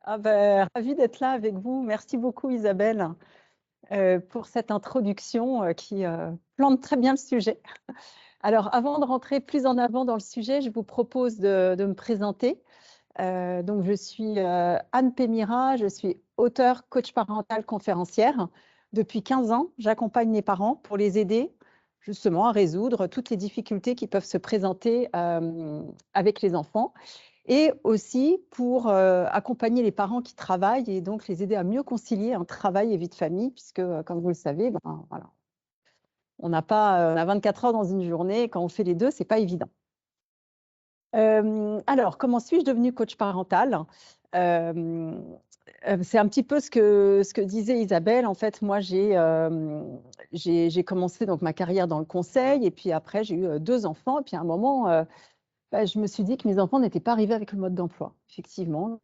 Ah ben, ravie d'être là avec vous. Merci beaucoup Isabelle pour cette introduction qui plante très bien le sujet. Alors avant de rentrer plus en avant dans le sujet, je vous propose de me présenter. Donc je suis Anne Pémira, je suis auteure, coach parental, conférencière. Depuis 15 ans, j'accompagne les parents pour les aider justement à résoudre toutes les difficultés qui peuvent se présenter avec les enfants, et aussi pour accompagner les parents qui travaillent et donc les aider à mieux concilier un travail et vie de famille, puisque, comme vous le savez, ben, voilà, on n'a pas, on a 24 heures dans une journée, et quand on fait les deux, c'est pas évident. Alors, comment suis-je devenue coach parental? C'est un petit peu ce que disait Isabelle. En fait, moi, j'ai commencé donc ma carrière dans le conseil, et puis après, j'ai eu 2 enfants, et puis à un moment, bah, je me suis dit que mes enfants n'étaient pas arrivés avec le mode d'emploi, effectivement.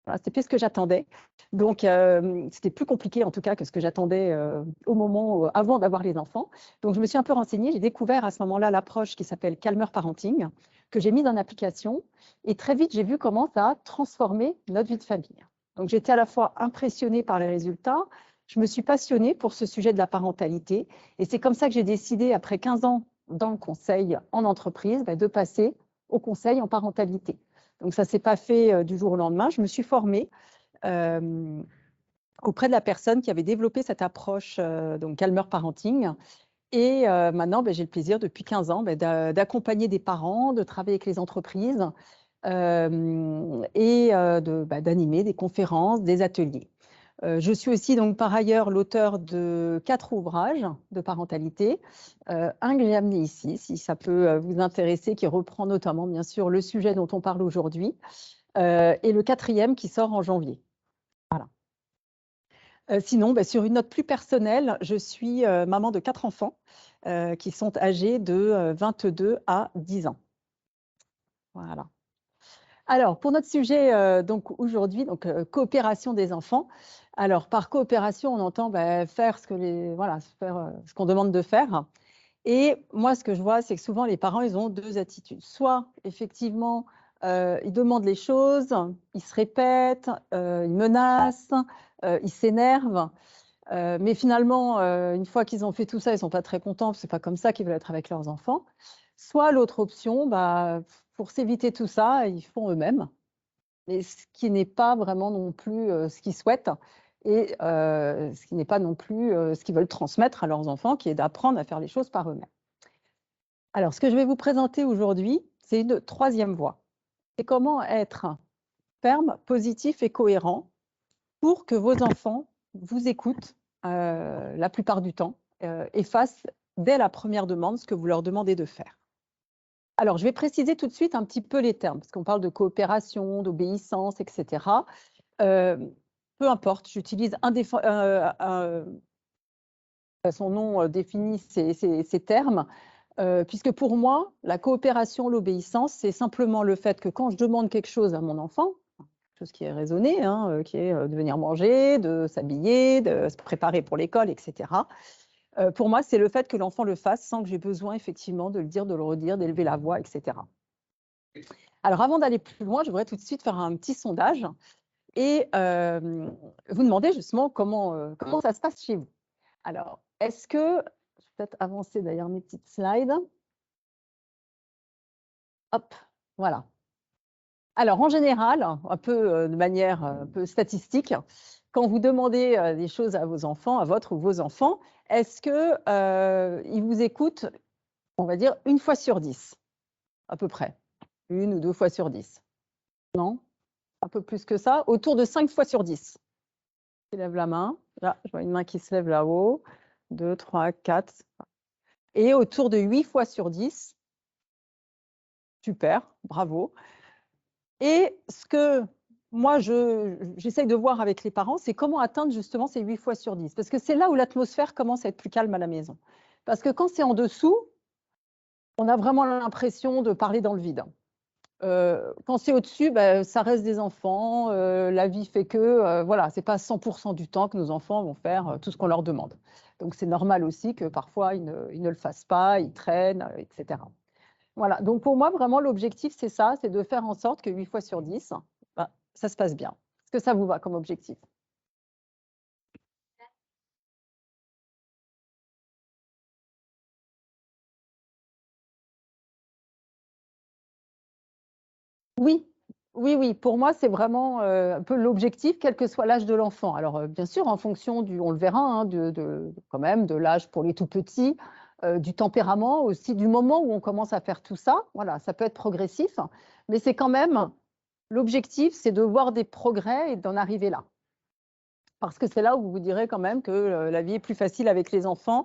Voilà, c'était plus ce que j'attendais. Donc, c'était plus compliqué en tout cas que ce que j'attendais au moment avant d'avoir les enfants. Donc, je me suis un peu renseignée. J'ai découvert à ce moment-là l'approche qui s'appelle Calmer Parenting, que j'ai mise en application. Et très vite, j'ai vu comment ça a transformé notre vie de famille. Donc, j'étais à la fois impressionnée par les résultats. Je me suis passionnée pour ce sujet de la parentalité. Et c'est comme ça que j'ai décidé, après 15 ans dans le conseil en entreprise, de passer au conseil en parentalité. Donc, ça ne s'est pas fait du jour au lendemain. Je me suis formée auprès de la personne qui avait développé cette approche, donc Calmer Parenting. Et maintenant, j'ai le plaisir depuis 15 ans d'accompagner des parents, de travailler avec les entreprises et d'animer des conférences, des ateliers. Je suis aussi donc par ailleurs l'auteur de 4 ouvrages de parentalité, un que j'ai amené ici, si ça peut vous intéresser, qui reprend notamment bien sûr le sujet dont on parle aujourd'hui, et le 4e qui sort en janvier. Voilà. Sinon, sur une note plus personnelle, je suis maman de 4 enfants qui sont âgés de 22 à 10 ans. Voilà. Alors, pour notre sujet donc aujourd'hui, donc coopération des enfants. Alors, par coopération, on entend faire ce que voilà, faire ce qu'on demande de faire. Et moi, ce que je vois, c'est que souvent les parents, ils ont 2 attitudes. Soit effectivement, ils demandent les choses, ils se répètent, ils menacent, ils s'énervent. Mais finalement, une fois qu'ils ont fait tout ça, ils ne sont pas très contents, parce que ce n'est pas comme ça qu'ils veulent être avec leurs enfants. Soit l'autre option, pour s'éviter tout ça, ils font eux-mêmes, mais ce qui n'est pas vraiment non plus ce qu'ils souhaitent, et ce qui n'est pas non plus ce qu'ils veulent transmettre à leurs enfants, qui est d'apprendre à faire les choses par eux-mêmes. Alors, ce que je vais vous présenter aujourd'hui, c'est une 3e voie. C'est comment être ferme, positif et cohérent pour que vos enfants vous écoutent la plupart du temps et fassent dès la première demande ce que vous leur demandez de faire. Alors, je vais préciser tout de suite un petit peu les termes, parce qu'on parle de coopération, d'obéissance, etc. Peu importe, j'utilise son nom définit ces termes, puisque pour moi, la coopération, l'obéissance, c'est simplement le fait que quand je demande quelque chose à mon enfant, chose qui est raisonnée, qui est de venir manger, de s'habiller, de se préparer pour l'école, etc. Pour moi, c'est le fait que l'enfant le fasse sans que j'ai besoin effectivement de le dire, de le redire, d'élever la voix, etc. Alors, avant d'aller plus loin, je voudrais tout de suite faire un petit sondage et vous demander justement comment ça se passe chez vous. Alors, est-ce que, je vais peut-être avancer d'ailleurs mes petites slides. Hop, voilà. Alors, en général, un peu de manière un peu statistique, quand vous demandez des choses à vos enfants, à votre ou vos enfants, est-ce qu'ils vous écoutent, on va dire, 1 fois sur 10, à peu près, 1 ou 2 fois sur 10? Non? Un peu plus que ça? Autour de 5 fois sur 10. Qui lève la main? Là, je vois une main qui se lève là-haut. 2, 3, 4. Et autour de 8 fois sur 10. Super, bravo. Et ce que moi, j'essaye de voir avec les parents, c'est comment atteindre justement ces 8 fois sur 10. Parce que c'est là où l'atmosphère commence à être plus calme à la maison. Parce que quand c'est en dessous, on a vraiment l'impression de parler dans le vide. Quand c'est au-dessus, ça reste des enfants, la vie fait que, voilà, ce n'est pas 100% du temps que nos enfants vont faire tout ce qu'on leur demande. Donc c'est normal aussi que parfois ils ne le fassent pas, ils traînent, etc. Voilà, donc pour moi, vraiment, l'objectif, c'est ça, c'est de faire en sorte que 8 fois sur 10, bah, ça se passe bien. Est-ce que ça vous va comme objectif? Oui, oui, oui, pour moi, c'est vraiment un peu l'objectif, quel que soit l'âge de l'enfant. Alors, bien sûr, en fonction du, on le verra, hein, quand même, de l'âge pour les tout petits, du tempérament aussi, du moment où on commence à faire tout ça. Voilà, ça peut être progressif, mais c'est quand même l'objectif, c'est de voir des progrès et d'en arriver là. Parce que c'est là où vous vous direz quand même que la vie est plus facile avec les enfants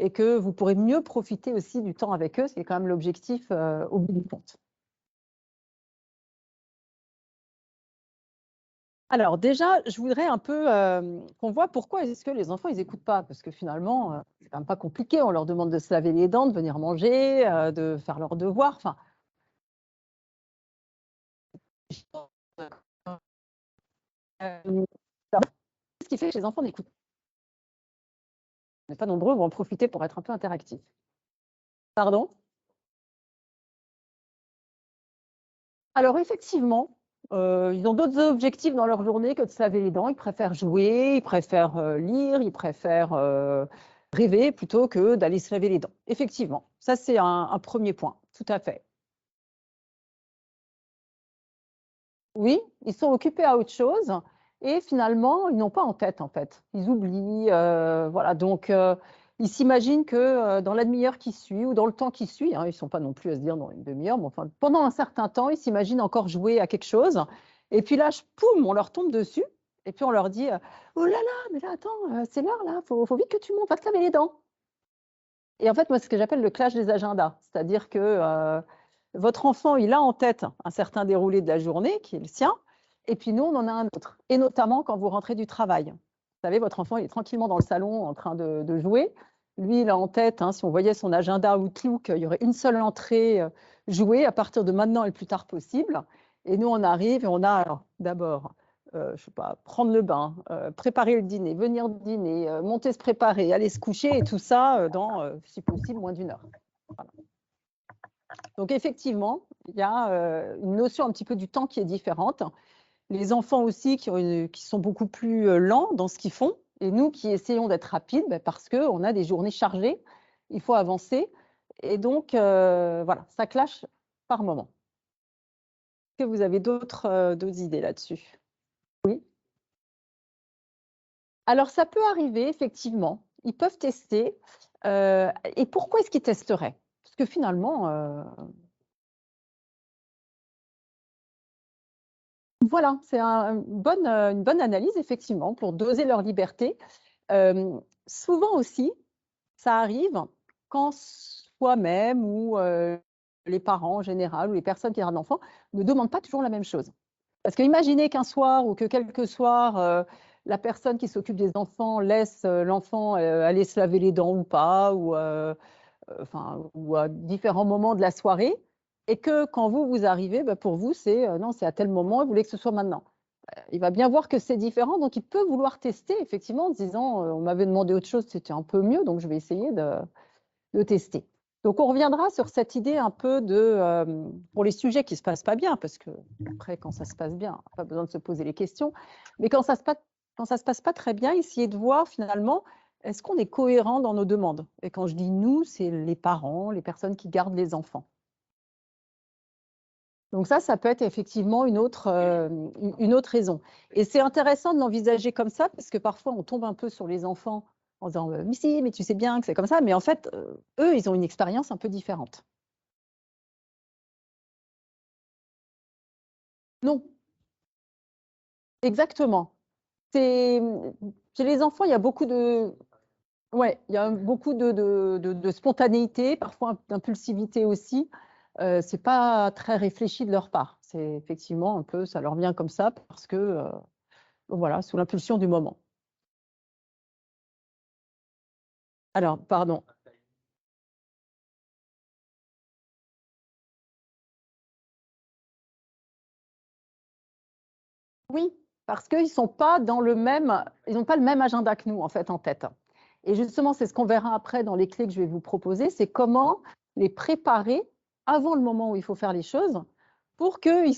et que vous pourrez mieux profiter aussi du temps avec eux, c'est quand même l'objectif au bout du compte. Alors déjà, je voudrais un peu qu'on voit pourquoi est-ce que les enfants, ils n'écoutent pas. Parce que finalement, c'est quand même pas compliqué. On leur demande de se laver les dents, de venir manger, de faire leurs devoirs. Enfin, ce qui fait que les enfants n'écoutent pas. On n'est pas nombreux, vont en profiter pour être un peu interactifs. Pardon? Alors effectivement, ils ont d'autres objectifs dans leur journée que de se laver les dents. Ils préfèrent jouer, ils préfèrent lire, ils préfèrent rêver plutôt que d'aller se laver les dents. Effectivement, ça c'est un premier point, tout à fait. Oui, ils sont occupés à autre chose et finalement, ils n'ont pas en tête, en fait. Ils oublient, voilà. Donc, ils s'imaginent que dans la demi-heure qui suit ou dans le temps qui suit, hein, ils ne sont pas non plus à se dire dans une demi-heure, mais enfin, pendant un certain temps, ils s'imaginent encore jouer à quelque chose. Et puis là, poum, on leur tombe dessus. Et puis on leur dit, oh là là, mais là, attends, c'est l'heure là, faut vite que tu montes, va te laver les dents. Et en fait, moi, c'est ce que j'appelle le clash des agendas. C'est-à-dire que votre enfant, il a en tête un certain déroulé de la journée qui est le sien, et puis nous, on en a un autre. Et notamment quand vous rentrez du travail. Vous savez, votre enfant, il est tranquillement dans le salon en train de jouer. Lui, il a en tête, hein, si on voyait son agenda Outlook, il y aurait une seule entrée jouée à partir de maintenant et le plus tard possible. Et nous, on arrive et on a d'abord je sais pas, prendre le bain, préparer le dîner, venir dîner, monter se préparer, aller se coucher, et tout ça dans, si possible, moins d'une heure. Voilà. Donc effectivement, il y a une notion un petit peu du temps qui est différente. Les enfants aussi qui sont beaucoup plus lents dans ce qu'ils font, et nous qui essayons d'être rapides, parce qu'on a des journées chargées, il faut avancer, et donc voilà, ça clash par moment. Est-ce que vous avez d'autres idées là-dessus? Oui. Alors, ça peut arriver, effectivement. Ils peuvent tester. Et pourquoi est-ce qu'ils testeraient? Parce que finalement, voilà, c'est une bonne analyse, effectivement, pour doser leur liberté. Souvent aussi, ça arrive quand soi-même ou les parents en général ou les personnes qui regardent l'enfant ne demandent pas toujours la même chose. Parce que imaginez qu'un soir ou que quelques soirs, la personne qui s'occupe des enfants laisse l'enfant aller se laver les dents ou pas, enfin, ou à différents moments de la soirée, et que quand vous arrivez, pour vous, c'est non, c'est à tel moment, vous voulez que ce soit maintenant. Il va bien voir que c'est différent, donc il peut vouloir tester, effectivement, en se disant on m'avait demandé autre chose, c'était un peu mieux, donc je vais essayer de tester. Donc on reviendra sur cette idée un peu pour les sujets qui ne se passent pas bien, parce que après, quand ça se passe bien, pas besoin de se poser les questions, mais quand ça se passe pas très bien, essayer de voir finalement, est-ce qu'on est cohérent dans nos demandes? Et quand je dis nous, c'est les parents, les personnes qui gardent les enfants. Donc ça peut être effectivement une autre raison. Et c'est intéressant de l'envisager comme ça, parce que parfois on tombe un peu sur les enfants en disant mais si, mais tu sais bien que c'est comme ça, mais en fait, eux, ils ont une expérience un peu différente. Non, exactement. C'est chez les enfants, il y a beaucoup ouais, il y a beaucoup de spontanéité, parfois d'impulsivité aussi. C'est pas très réfléchi de leur part. C'est effectivement un peu, ça leur vient comme ça parce que voilà, sous l'impulsion du moment. Alors, pardon. Oui, parce qu'ils sont pas dans ils n'ont pas le même agenda que nous en fait en tête. Et justement, c'est ce qu'on verra après dans les clés que je vais vous proposer, c'est comment les préparer avant le moment où il faut faire les choses, pour qu'ils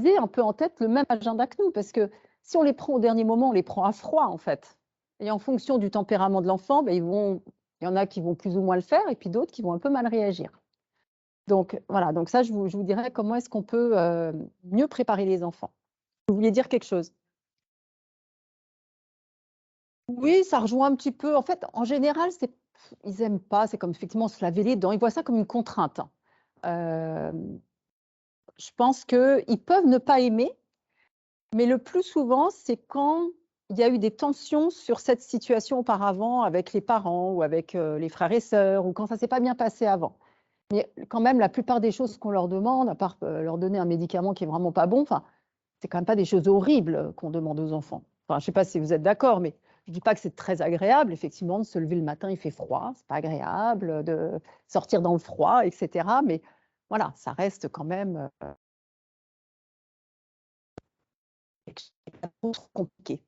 aient un peu en tête le même agenda que nous. Parce que si on les prend au dernier moment, on les prend à froid, en fait. Et en fonction du tempérament de l'enfant, ben, il y en a qui vont plus ou moins le faire, et puis d'autres qui vont un peu mal réagir. Donc voilà, donc ça, je vous dirais comment est-ce qu'on peut mieux préparer les enfants. Vous vouliez dire quelque chose? Oui, ça rejoint un petit peu. En fait, en général, ils n'aiment pas, c'est comme effectivement se laver les dents. Ils voient ça comme une contrainte. Je pense qu'ils peuvent ne pas aimer, mais le plus souvent, c'est quand il y a eu des tensions sur cette situation auparavant avec les parents ou avec les frères et sœurs, ou quand ça ne s'est pas bien passé avant. Mais quand même, la plupart des choses qu'on leur demande, à part leur donner un médicament qui est vraiment pas bon, enfin, c'est quand même pas des choses horribles qu'on demande aux enfants. Enfin, je sais pas si vous êtes d'accord, mais je dis pas que c'est très agréable, effectivement, de se lever le matin, il fait froid, c'est pas agréable, de sortir dans le froid, etc. Mais voilà, ça reste quand même trop compliqué.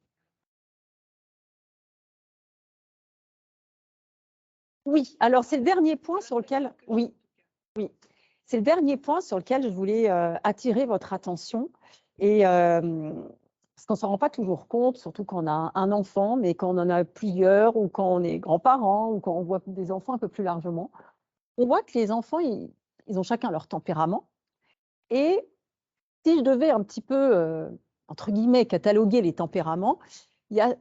Oui, alors c'est le dernier point sur lequel, oui, oui, c'est le dernier point sur lequel je voulais attirer votre attention. Et parce qu'on ne s'en rend pas toujours compte, surtout quand on a un enfant, mais quand on en a plusieurs, ou quand on est grands-parents, ou quand on voit des enfants un peu plus largement, on voit que les enfants, ils ont chacun leur tempérament. Et si je devais un petit peu, entre guillemets, cataloguer les tempéraments, il y a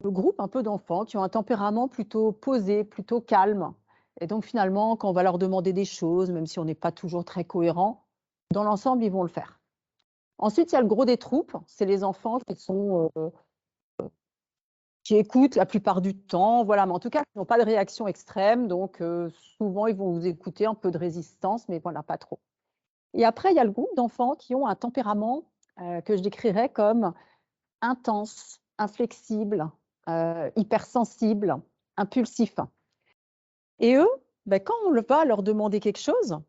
le groupe un peu d'enfants qui ont un tempérament plutôt posé, plutôt calme. Et donc finalement, quand on va leur demander des choses, même si on n'est pas toujours très cohérent, dans l'ensemble, ils vont le faire. Ensuite, il y a le gros des troupes, c'est les enfants qui écoutent la plupart du temps, voilà, mais en tout cas, ils n'ont pas de réaction extrême, donc souvent, ils vont vous écouter, un peu de résistance, mais voilà, pas trop. Et après, il y a le groupe d'enfants qui ont un tempérament que je décrirais comme intense, inflexible, hypersensible, impulsif. Et eux, ben, quand on va leur demander quelque chose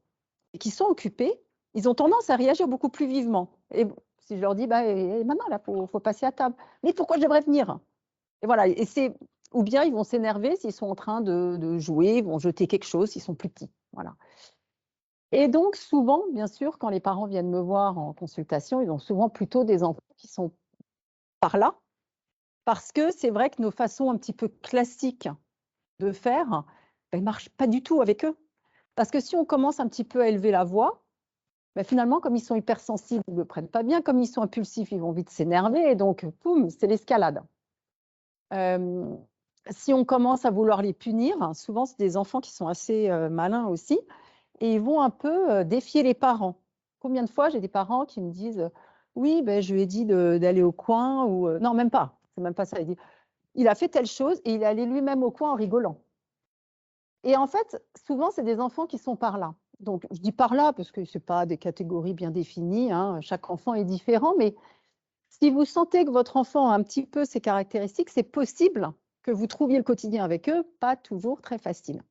et qu'ils sont occupés, ils ont tendance à réagir beaucoup plus vivement. Et si je leur dis, bah, maman, là, faut passer à table. Mais pourquoi je devrais venir? Et voilà. Et ou bien ils vont s'énerver s'ils sont en train de jouer, ils vont jeter quelque chose s'ils sont plus petits. Voilà. Et donc, souvent, bien sûr, quand les parents viennent me voir en consultation, ils ont souvent plutôt des enfants qui sont par là, parce que c'est vrai que nos façons un petit peu classiques de faire, elles ne marchent pas du tout avec eux. Parce que si on commence un petit peu à élever la voix, ben finalement, comme ils sont hypersensibles, ils ne le prennent pas bien. Comme ils sont impulsifs, ils vont vite s'énerver. Et donc, poum, c'est l'escalade. Si on commence à vouloir les punir, souvent, c'est des enfants qui sont assez malins aussi, et ils vont un peu défier les parents. Combien de fois j'ai des parents qui me disent oui, ben, je lui ai dit d'aller au coin, ou non, même pas, c'est même pas ça. Il a fait telle chose et il est allé lui-même au coin en rigolant. Et en fait, souvent, c'est des enfants qui sont par là. Donc, je dis par là parce que ce n'est pas des catégories bien définies, hein, chaque enfant est différent, mais si vous sentez que votre enfant a un petit peu ces caractéristiques, c'est possible que vous trouviez le quotidien avec eux pas toujours très facile.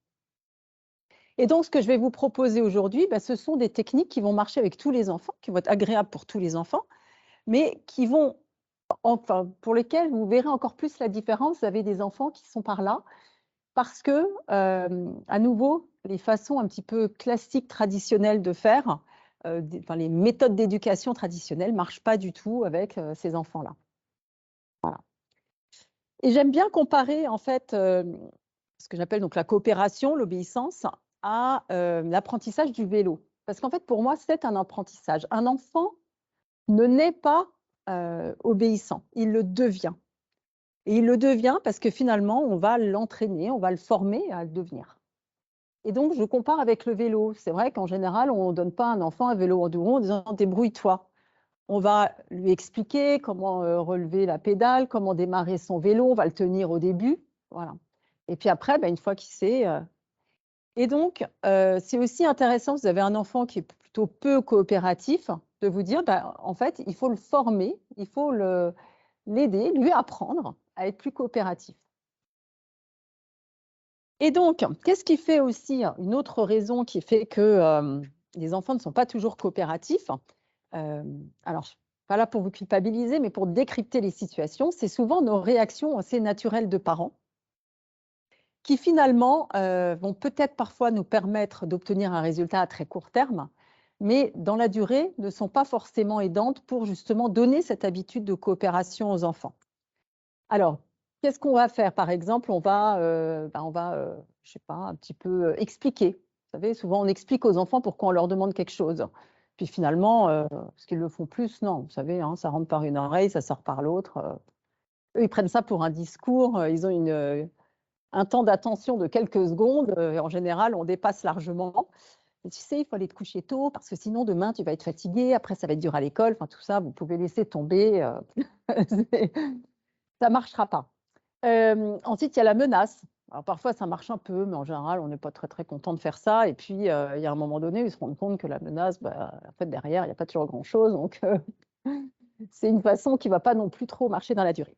Et donc, ce que je vais vous proposer aujourd'hui, ce sont des techniques qui vont marcher avec tous les enfants, qui vont être agréables pour tous les enfants, mais qui vont, enfin, pour lesquels vous verrez encore plus la différence. Vous avez des enfants qui sont par là, parce que, à nouveau, les façons un petit peu classiques, traditionnelles de faire, enfin, les méthodes d'éducation traditionnelles ne marchent pas du tout avec ces enfants-là. Voilà. Et j'aime bien comparer, en fait, ce que j'appelle donc la coopération, l'obéissance, à l'apprentissage du vélo. Parce qu'en fait, pour moi, c'est un apprentissage. Un enfant ne naît pas obéissant, il le devient. Et il le devient parce que finalement, on va l'entraîner, on va le former à le devenir. Et donc, je compare avec le vélo. C'est vrai qu'en général, on ne donne pas à un enfant un vélo enduro en disant « débrouille-toi ». On va lui expliquer comment relever la pédale, comment démarrer son vélo, on va le tenir au début. Voilà. Et puis après, une fois qu'il sait… Et donc, c'est aussi intéressant, vous avez un enfant qui est plutôt peu coopératif, de vous dire, en fait, il faut le former, il faut l'aider, lui apprendre à être plus coopératif. Et donc, qu'est-ce qui fait aussi, une autre raison qui fait que les enfants ne sont pas toujours coopératifs, alors, je ne suis pas là pour vous culpabiliser, mais pour décrypter les situations, c'est souvent nos réactions assez naturelles de parents. qui finalement vont peut-être parfois nous permettre d'obtenir un résultat à très court terme, mais dans la durée ne sont pas forcément aidantes pour justement donner cette habitude de coopération aux enfants. Alors, qu'est-ce qu'on va faire? Par exemple, on va, je sais pas, un petit peu expliquer. Vous savez, souvent on explique aux enfants pourquoi on leur demande quelque chose. Puis finalement, est-ce qu'ils le font plus? Non, vous savez, hein, ça rentre par une oreille, ça sort par l'autre. Eux, ils prennent ça pour un discours, ils ont un temps d'attention de quelques secondes, et en général, on dépasse largement. Et tu sais, il faut aller te coucher tôt parce que sinon, demain, tu vas être fatigué, après, ça va être dur à l'école. Enfin, tout ça, vous pouvez laisser tomber. Ça ne marchera pas. Ensuite, il y a la menace. Alors, parfois, ça marche un peu, mais en général, on n'est pas très, très content de faire ça. Et puis, il y a un moment donné, ils se rendent compte que la menace, en fait, derrière, il n'y a pas toujours grand-chose. Donc, c'est une façon qui ne va pas non plus trop marcher dans la durée.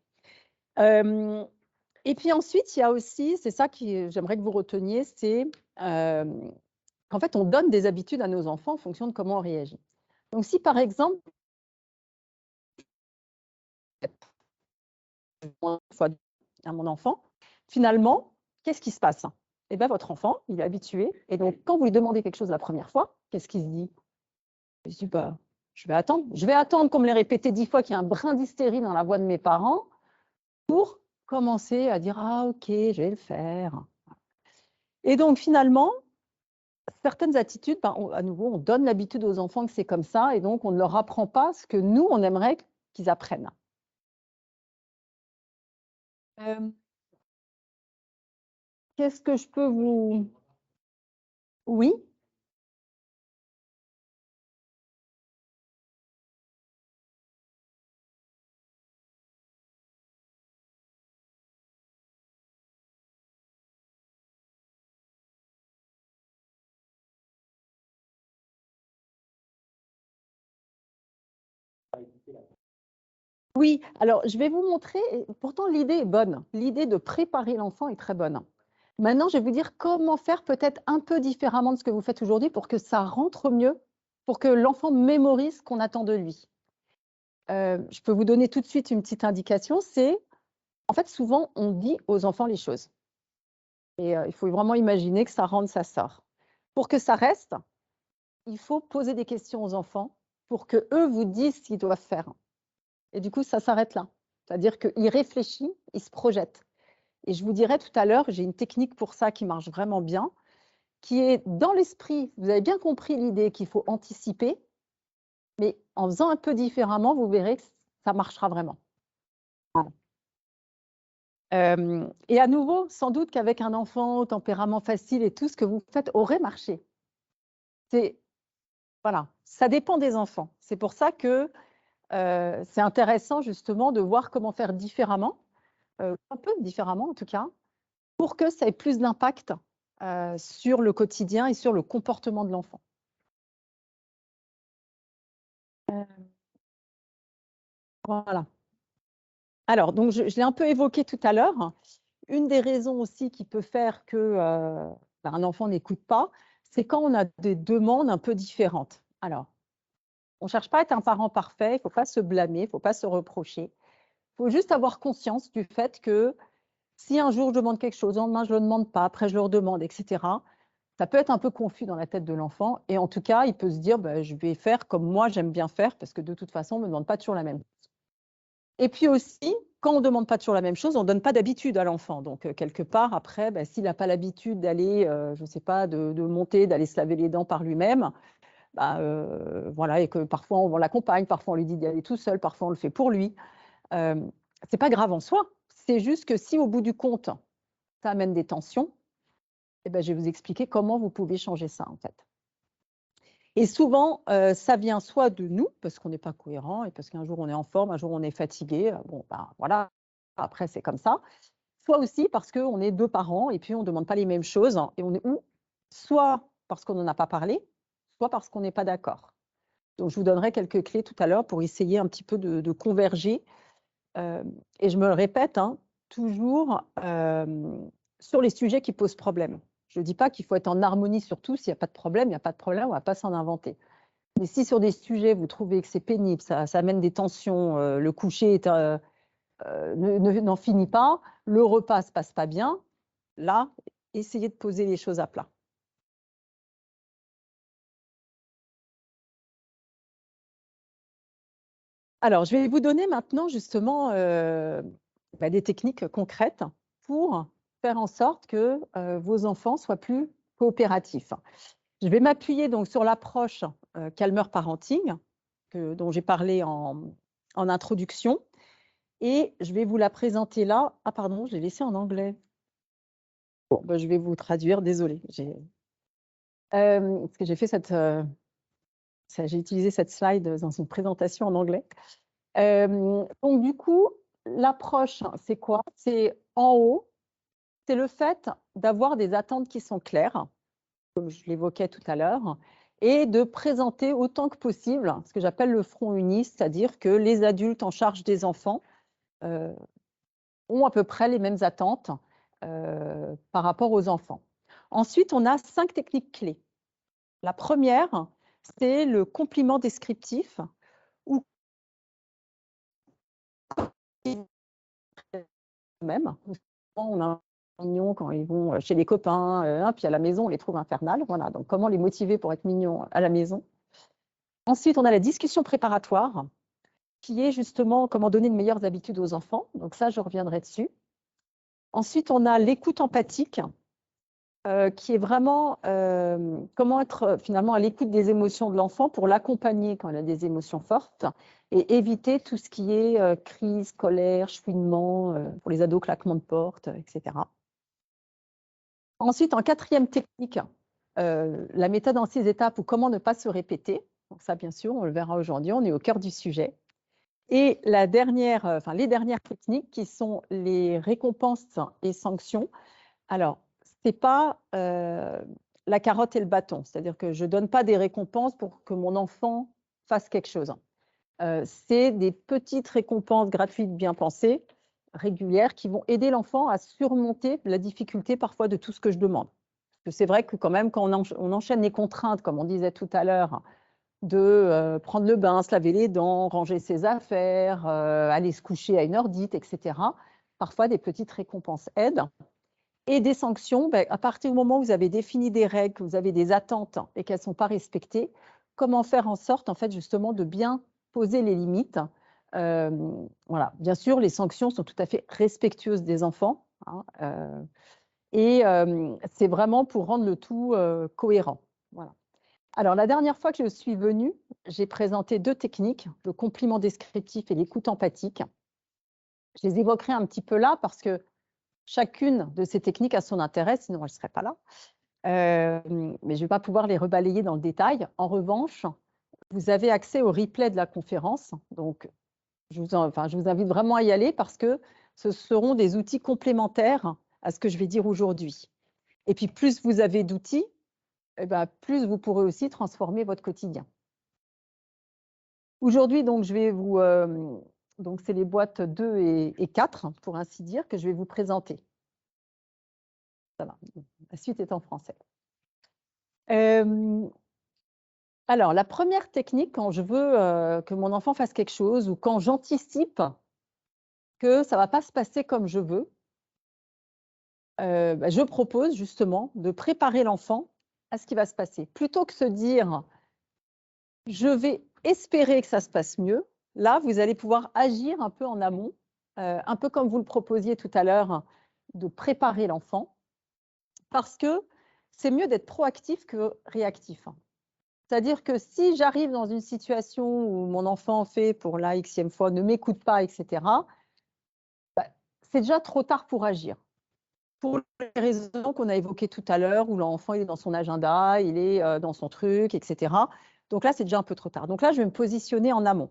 Et puis ensuite, il y a aussi, c'est ça que j'aimerais que vous reteniez, c'est qu'en fait, on donne des habitudes à nos enfants en fonction de comment on réagit. Donc, si par exemple, à mon enfant, finalement, qu'est-ce qui se passe? Eh bien, votre enfant, il est habitué. Et donc, quand vous lui demandez quelque chose la première fois, qu'est-ce qu'il se dit? Il se dit, bah, je vais attendre. Je vais attendre qu'on me l'ait répété 10 fois qu'il y a un brin d'hystérie dans la voix de mes parents pour commencer à dire, ah, ok, je vais le faire. Et donc, finalement, certaines attitudes, à nouveau, on donne l'habitude aux enfants que c'est comme ça, et donc on ne leur apprend pas ce que nous, on aimerait qu'ils apprennent. Qu'est-ce que je peux vous... Oui? Oui, alors je vais vous montrer, et pourtant l'idée est bonne, l'idée de préparer l'enfant est très bonne. Maintenant, je vais vous dire comment faire peut-être un peu différemment de ce que vous faites aujourd'hui pour que ça rentre mieux, pour que l'enfant mémorise ce qu'on attend de lui. Je peux vous donner tout de suite une petite indication, c'est, en fait, souvent, on dit aux enfants les choses. Et il faut vraiment imaginer que ça rentre, ça sort. Pour que ça reste, il faut poser des questions aux enfants pour qu'eux vous disent ce qu'ils doivent faire. Et du coup, ça s'arrête là. C'est-à-dire qu'il réfléchit, il se projette. Et je vous dirai tout à l'heure, j'ai une technique pour ça qui marche vraiment bien, qui est dans l'esprit. Vous avez bien compris l'idée qu'il faut anticiper, mais en faisant un peu différemment, vous verrez que ça marchera vraiment. Voilà. Et à nouveau, sans doute qu'avec un enfant au tempérament facile et tout, ce que vous faites aurait marché. Voilà, ça dépend des enfants. C'est pour ça que c'est intéressant justement de voir comment faire différemment, un peu différemment en tout cas, pour que ça ait plus d'impact sur le quotidien et sur le comportement de l'enfant. Voilà. Alors, donc je l'ai un peu évoqué tout à l'heure. Une des raisons aussi qui peut faire que un enfant n'écoute pas, c'est quand on a des demandes un peu différentes. Alors, on ne cherche pas à être un parent parfait, il ne faut pas se blâmer, il ne faut pas se reprocher. Il faut juste avoir conscience du fait que si un jour je demande quelque chose, le lendemain je ne le demande pas, après je le redemande, etc., ça peut être un peu confus dans la tête de l'enfant. Et en tout cas, il peut se dire, je vais faire comme moi j'aime bien faire, parce que de toute façon, on ne me demande pas toujours la même chose. Et puis aussi, quand on ne demande pas toujours la même chose, on ne donne pas d'habitude à l'enfant. Donc, quelque part, après, s'il n'a pas l'habitude d'aller, je ne sais pas, de monter, d'aller se laver les dents par lui-même, voilà, et que parfois on l'accompagne, parfois on lui dit d'y aller tout seul, parfois on le fait pour lui. Ce n'est pas grave en soi. C'est juste que si au bout du compte, ça amène des tensions, je vais vous expliquer comment vous pouvez changer ça en fait. Et souvent, ça vient soit de nous, parce qu'on n'est pas cohérent, et parce qu'un jour on est en forme, un jour on est fatigué, voilà, après c'est comme ça. Soit aussi parce qu'on est deux parents, et puis on ne demande pas les mêmes choses, et on est soit parce qu'on n'en a pas parlé, soit parce qu'on n'est pas d'accord. Donc je vous donnerai quelques clés tout à l'heure pour essayer un petit peu de converger. Et je me le répète, toujours sur les sujets qui posent problème. Je ne dis pas qu'il faut être en harmonie sur tout. S'il n'y a pas de problème, il n'y a pas de problème, on ne va pas s'en inventer. Mais si sur des sujets, vous trouvez que c'est pénible, ça amène des tensions, le coucher n'en finit pas, le repas ne se passe pas bien, là, essayez de poser les choses à plat. Alors, je vais vous donner maintenant justement des techniques concrètes pour faire en sorte que vos enfants soient plus coopératifs. Je vais m'appuyer donc sur l'approche Calmer Parenting dont j'ai parlé en introduction et je vais vous la présenter là. Ah pardon, je l'ai laissé en anglais. Bon, ben, je vais vous traduire, désolée. Parce que j'ai fait j'ai utilisé cette slide dans une présentation en anglais. Donc du coup, l'approche, c'est quoi? C'est en haut, c'est le fait d'avoir des attentes qui sont claires, comme je l'évoquais tout à l'heure, et de présenter autant que possible ce que j'appelle le front uni, c'est-à-dire que les adultes en charge des enfants ont à peu près les mêmes attentes par rapport aux enfants. Ensuite, on a 5 techniques clés. La première, c'est le compliment descriptif, ou même. On a mignons quand ils vont chez les copains, puis à la maison, on les trouve infernales. Voilà, donc comment les motiver pour être mignons à la maison. Ensuite, on a la discussion préparatoire, qui est justement comment donner de meilleures habitudes aux enfants. Donc ça, je reviendrai dessus. Ensuite, on a l'écoute empathique, qui est vraiment comment être finalement à l'écoute des émotions de l'enfant pour l'accompagner quand il a des émotions fortes et éviter tout ce qui est crise, colère, chouinement, pour les ados, claquement de porte, etc. Ensuite, en 4e technique, la méthode en 6 étapes ou comment ne pas se répéter. Donc ça, bien sûr, on le verra aujourd'hui, on est au cœur du sujet. Et les dernières techniques qui sont les récompenses et sanctions. Alors, ce n'est pas la carotte et le bâton, c'est-à-dire que je ne donne pas des récompenses pour que mon enfant fasse quelque chose. C'est des petites récompenses gratuites bien pensées, régulières, qui vont aider l'enfant à surmonter la difficulté parfois de tout ce que je demande. C'est vrai que quand même, quand on enchaîne les contraintes, comme on disait tout à l'heure, de prendre le bain, se laver les dents, ranger ses affaires, aller se coucher à une heure dite, etc. Parfois, des petites récompenses aident. Et des sanctions, à partir du moment où vous avez défini des règles, que vous avez des attentes et qu'elles ne sont pas respectées, comment faire en sorte, en fait, justement, de bien poser les limites. Voilà. Bien sûr, les sanctions sont tout à fait respectueuses des enfants, hein, et c'est vraiment pour rendre le tout cohérent. Voilà. Alors, la dernière fois que je suis venue, j'ai présenté 2 techniques, le compliment descriptif et l'écoute empathique. Je les évoquerai un petit peu là parce que chacune de ces techniques a son intérêt, sinon elle ne serait pas là. Mais je ne vais pas pouvoir les rebalayer dans le détail. En revanche, vous avez accès au replay de la conférence. Donc, je vous invite vraiment à y aller parce que ce seront des outils complémentaires à ce que je vais dire aujourd'hui. Et puis, plus vous avez d'outils, plus vous pourrez aussi transformer votre quotidien. Aujourd'hui, donc, je vais vous... donc, c'est les boîtes 2 et 4, pour ainsi dire, que je vais vous présenter. Ça va. La suite est en français. Alors, la première technique, quand je veux que mon enfant fasse quelque chose ou quand j'anticipe que ça ne va pas se passer comme je veux, je propose justement de préparer l'enfant à ce qui va se passer. Plutôt que se dire « je vais espérer que ça se passe mieux », là, vous allez pouvoir agir un peu en amont, un peu comme vous le proposiez tout à l'heure, de préparer l'enfant, parce que c'est mieux d'être proactif que réactif. C'est-à-dire que si j'arrive dans une situation où mon enfant fait pour la xème fois, ne m'écoute pas, etc., c'est déjà trop tard pour agir. Pour les raisons qu'on a évoquées tout à l'heure, où l'enfant est dans son agenda, il est dans son truc, etc. Donc là, c'est déjà un peu trop tard. Donc là, je vais me positionner en amont.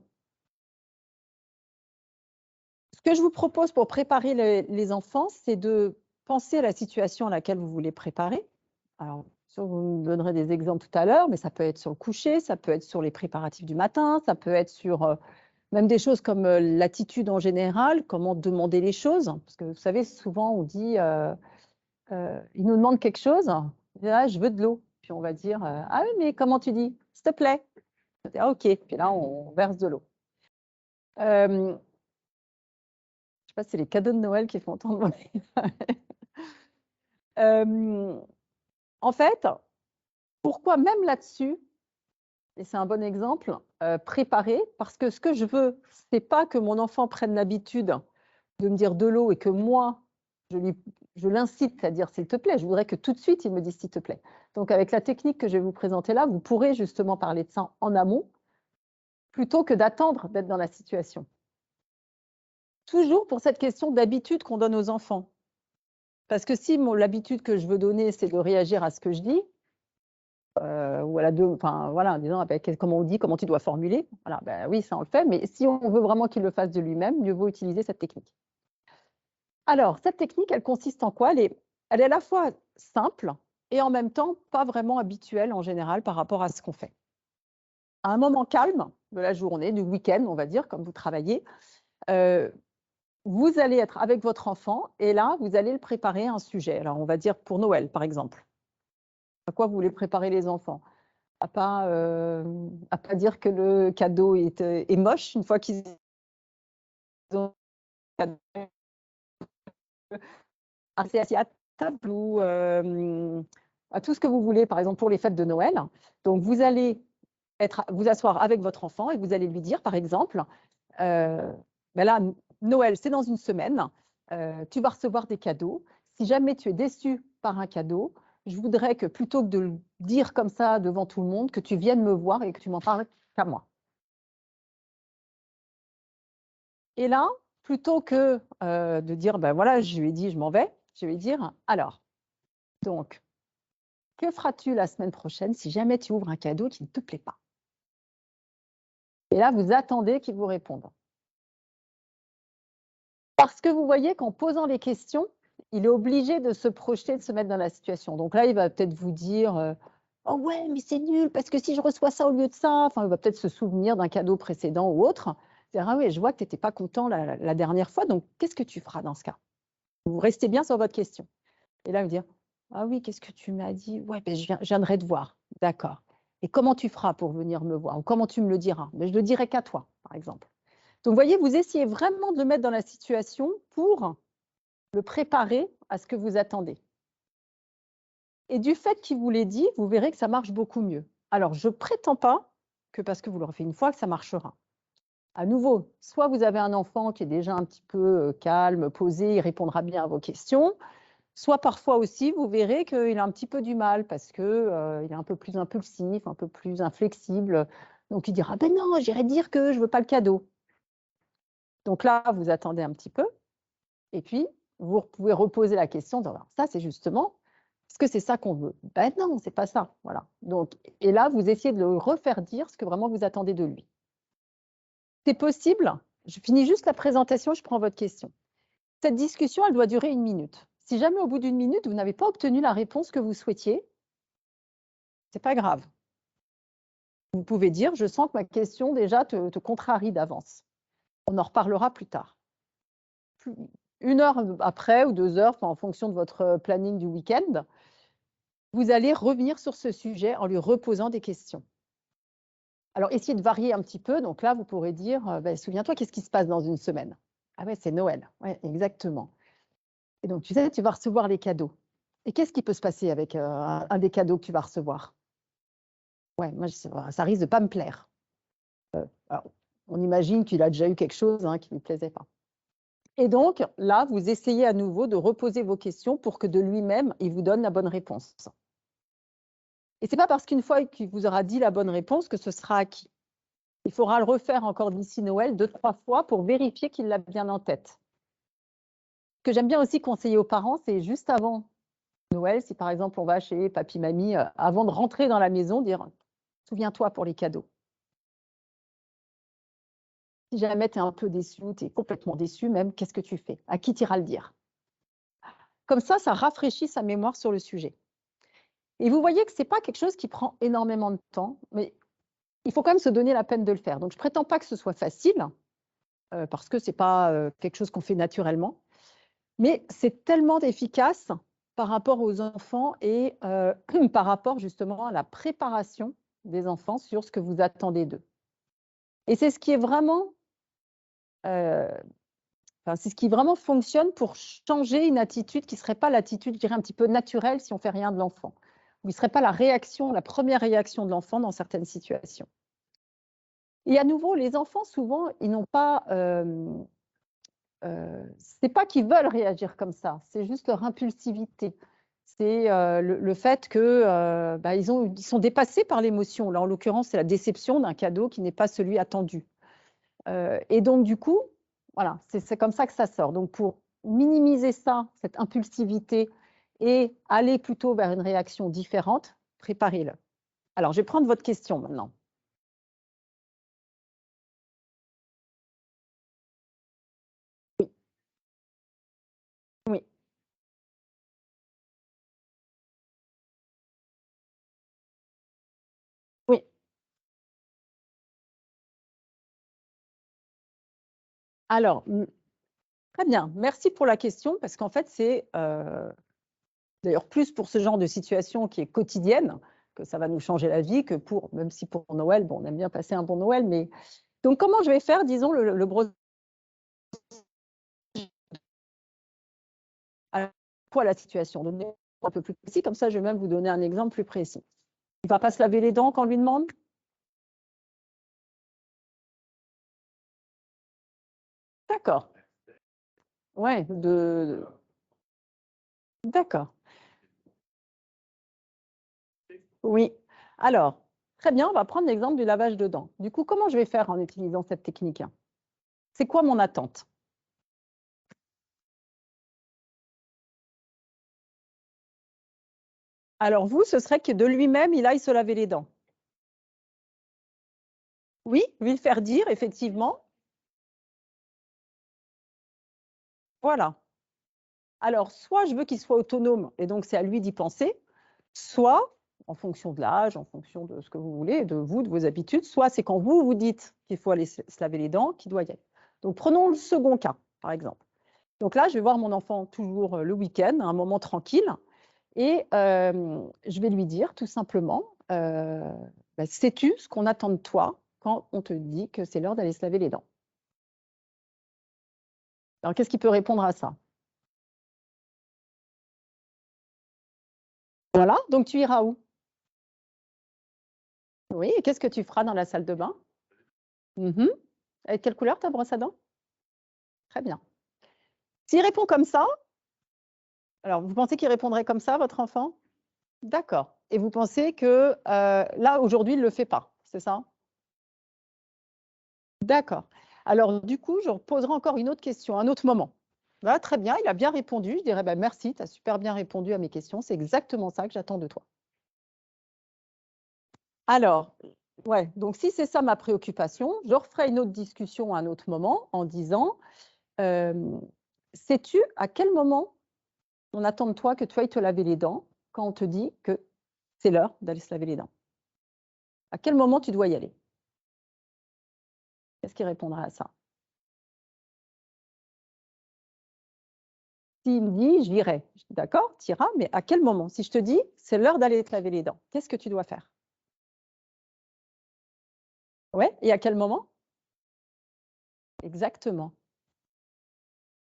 Ce que je vous propose pour préparer les enfants, c'est de penser à la situation à laquelle vous voulez préparer. Alors, vous me donnerez des exemples tout à l'heure, mais ça peut être sur le coucher, ça peut être sur les préparatifs du matin, ça peut être sur même des choses comme l'attitude en général, comment demander les choses. Parce que vous savez, souvent on dit, il nous demande quelque chose, là, je veux de l'eau. Puis on va dire, ah oui, mais comment tu dis? S'il te plaît. Ah, ok, puis là, on verse de l'eau. Je ne sais pas si c'est les cadeaux de Noël qui font entendre. En fait, pourquoi même là-dessus, et c'est un bon exemple, préparer, parce que ce que je veux, c'est pas que mon enfant prenne l'habitude de me dire de l'eau et que moi, je l'incite à dire s'il te plaît. Je voudrais que tout de suite, il me dise s'il te plaît. Donc, avec la technique que je vais vous présenter là, vous pourrez justement parler de ça en amont, plutôt que d'attendre d'être dans la situation. Toujours pour cette question d'habitude qu'on donne aux enfants. Parce que si l'habitude que je veux donner, c'est de réagir à ce que je dis, ou voilà, en disant comment on dit, comment tu dois formuler, voilà, ben oui, ça on le fait, mais si on veut vraiment qu'il le fasse de lui-même, mieux vaut utiliser cette technique. Alors, cette technique, elle consiste en quoi? Elle est à la fois simple et en même temps pas vraiment habituelle en général par rapport à ce qu'on fait. À un moment calme de la journée, du week-end, on va dire, comme vous travaillez, vous allez être avec votre enfant et là, vous allez le préparer à un sujet. Alors, on va dire pour Noël, par exemple. À quoi vous voulez préparer les enfants? À pas dire que le cadeau est moche une fois qu'ils ont assis à table ou à tout ce que vous voulez, par exemple pour les fêtes de Noël. Donc, vous allez vous asseoir avec votre enfant et vous allez lui dire, par exemple, ben là, Noël, c'est dans une semaine, tu vas recevoir des cadeaux. Si jamais tu es déçu par un cadeau, je voudrais que plutôt que de le dire comme ça devant tout le monde, que tu viennes me voir et que tu m'en parles qu'à moi. Et là, plutôt que de dire, ben voilà, je lui ai dit, je m'en vais, je vais dire, alors, donc, que feras-tu la semaine prochaine si jamais tu ouvres un cadeau qui ne te plaît pas? Et là, vous attendez qu'il vous réponde. Parce que vous voyez qu'en posant les questions, il est obligé de se projeter, de se mettre dans la situation. Donc là, il va peut-être vous dire oh ouais, mais c'est nul, parce que si je reçois ça au lieu de ça, enfin, il va peut-être se souvenir d'un cadeau précédent ou autre. Dire ah oui, je vois que tu n'étais pas content la dernière fois, donc qu'est-ce que tu feras dans ce cas? Vous restez bien sur votre question. Et là, vous dire ah oui, qu'est-ce que tu m'as dit? Ouais, ben, je viendrai te voir. D'accord. Et comment tu feras pour venir me voir? Ou comment tu me le diras? Ben, je le dirai qu'à toi, par exemple. Donc, vous voyez, vous essayez vraiment de le mettre dans la situation pour le préparer à ce que vous attendez. Et du fait qu'il vous l'ait dit, vous verrez que ça marche beaucoup mieux. Alors, je ne prétends pas que parce que vous l'aurez fait une fois, que ça marchera. À nouveau, soit vous avez un enfant qui est déjà un petit peu calme, posé, il répondra bien à vos questions, soit parfois aussi, vous verrez qu'il a un petit peu du mal parce qu'il est un peu plus impulsif, un peu plus inflexible. Donc, il dira, ben non, j'irai dire que je ne veux pas le cadeau. Donc là, vous attendez un petit peu et puis, vous pouvez reposer la question, ça c'est justement, est-ce que c'est ça qu'on veut? Ben non, c'est pas ça. Voilà. Donc, et là, vous essayez de le refaire dire ce que vraiment vous attendez de lui. C'est possible. Je finis juste la présentation, je prends votre question. Cette discussion, elle doit durer 1 minute. Si jamais au bout d'1 minute, vous n'avez pas obtenu la réponse que vous souhaitiez, c'est pas grave. Vous pouvez dire, je sens que ma question déjà te contrarie d'avance. On en reparlera plus tard. 1 heure après ou 2 heures, en fonction de votre planning du week-end, vous allez revenir sur ce sujet en lui reposant des questions. Alors, essayez de varier un petit peu. Donc là, vous pourrez dire, ben, souviens-toi, qu'est-ce qui se passe dans 1 semaine? Ah ouais, c'est Noël. Ouais, exactement. Et donc, tu sais, tu vas recevoir les cadeaux. Et qu'est-ce qui peut se passer avec un des cadeaux que tu vas recevoir? Ouais, moi, ça risque de ne pas me plaire. Alors, on imagine qu'il a déjà eu quelque chose qui ne lui plaisait pas. Et donc, là, vous essayez à nouveau de reposer vos questions pour que de lui-même, il vous donne la bonne réponse. Et ce n'est pas parce qu'une fois qu'il vous aura dit la bonne réponse que ce sera acquis. Il faudra le refaire encore d'ici Noël 2-3 fois pour vérifier qu'il l'a bien en tête. Ce que j'aime bien aussi conseiller aux parents, c'est juste avant Noël, si par exemple on va chez papy, mamie, avant de rentrer dans la maison, dire « souviens-toi pour les cadeaux ». Si jamais tu es un peu déçu, tu es complètement déçu même, qu'est-ce que tu fais? À qui tu iras le dire? Comme ça rafraîchit sa mémoire sur le sujet. Et vous voyez que ce n'est pas quelque chose qui prend énormément de temps, mais il faut quand même se donner la peine de le faire. Donc je ne prétends pas que ce soit facile, parce que ce n'est pas quelque chose qu'on fait naturellement, mais c'est tellement efficace par rapport aux enfants et par rapport justement à la préparation des enfants sur ce que vous attendez d'eux. Et c'est ce qui est vraiment Enfin, c'est ce qui vraiment fonctionne pour changer une attitude qui ne serait pas l'attitude, je dirais, un petit peu naturelle si on ne fait rien de l'enfant. Ou qui ne serait pas la réaction, la première réaction de l'enfant dans certaines situations. Et à nouveau, les enfants, souvent, ils n'ont pas... c'est pas qu'ils veulent réagir comme ça, c'est juste leur impulsivité. C'est le fait que bah, ils sont dépassés par l'émotion. Là, en l'occurrence, c'est la déception d'un cadeau qui n'est pas celui attendu. Et donc, du coup, voilà, c'est comme ça que ça sort. Donc, pour minimiser ça, cette impulsivité, et aller plutôt vers une réaction différente, préparez-le. Alors, je vais prendre votre question maintenant. Oui, oui, oui. Alors, très bien. Merci pour la question, parce qu'en fait, c'est d'ailleurs plus pour ce genre de situation qui est quotidienne, que ça va nous changer la vie, que pour, même si pour Noël, bon, on aime bien passer un bon Noël, mais donc comment je vais faire, disons, le à quoi la situation. Donnez un peu plus précis, comme ça je vais même vous donner un exemple plus précis. Il ne va pas se laver les dents quand on lui demande? D'accord. Ouais, d'accord. Oui. Alors, très bien, on va prendre l'exemple du lavage de dents. Du coup, comment je vais faire en utilisant cette technique? C'est quoi mon attente? Alors vous, ce serait que de lui-même, il aille se laver les dents. Oui, lui le faire dire, effectivement. Voilà. Alors, soit je veux qu'il soit autonome, et donc c'est à lui d'y penser, soit, en fonction de l'âge, en fonction de ce que vous voulez, de vous, de vos habitudes, soit c'est quand vous vous dites qu'il faut aller se laver les dents, qu'il doit y aller. Donc, prenons le second cas, par exemple. Donc là, je vais voir mon enfant toujours le week-end, à un moment tranquille, et je vais lui dire tout simplement, bah, sais-tu ce qu'on attend de toi quand on te dit que c'est l'heure d'aller se laver les dents? Alors, qu'est-ce qu'il peut répondre à ça? Voilà, donc tu iras où? Oui, et qu'est-ce que tu feras dans la salle de bain? Mhm. Et quelle couleur ta brosse à dents? Très bien. S'il répond comme ça, alors vous pensez qu'il répondrait comme ça, votre enfant? D'accord. Et vous pensez que là, aujourd'hui, il ne le fait pas, c'est ça? D'accord. Alors, du coup, je poserai encore une autre question, un autre moment. Voilà, très bien, il a bien répondu. Je dirais, bah, merci, tu as super bien répondu à mes questions. C'est exactement ça que j'attends de toi. Alors, ouais, donc si c'est ça ma préoccupation, je referai une autre discussion à un autre moment en disant, sais-tu à quel moment on attend de toi que tu ailles te laver les dents quand on te dit que c'est l'heure d'aller se laver les dents? À quel moment tu dois y aller? Qu'est-ce qui répondra à ça? S'il me dit: «J'irai», je dis: «D'accord, tu iras, mais à quel moment?» Si je te dis: «C'est l'heure d'aller te laver les dents», qu'est-ce que tu dois faire? Ouais, et à quel moment? Exactement.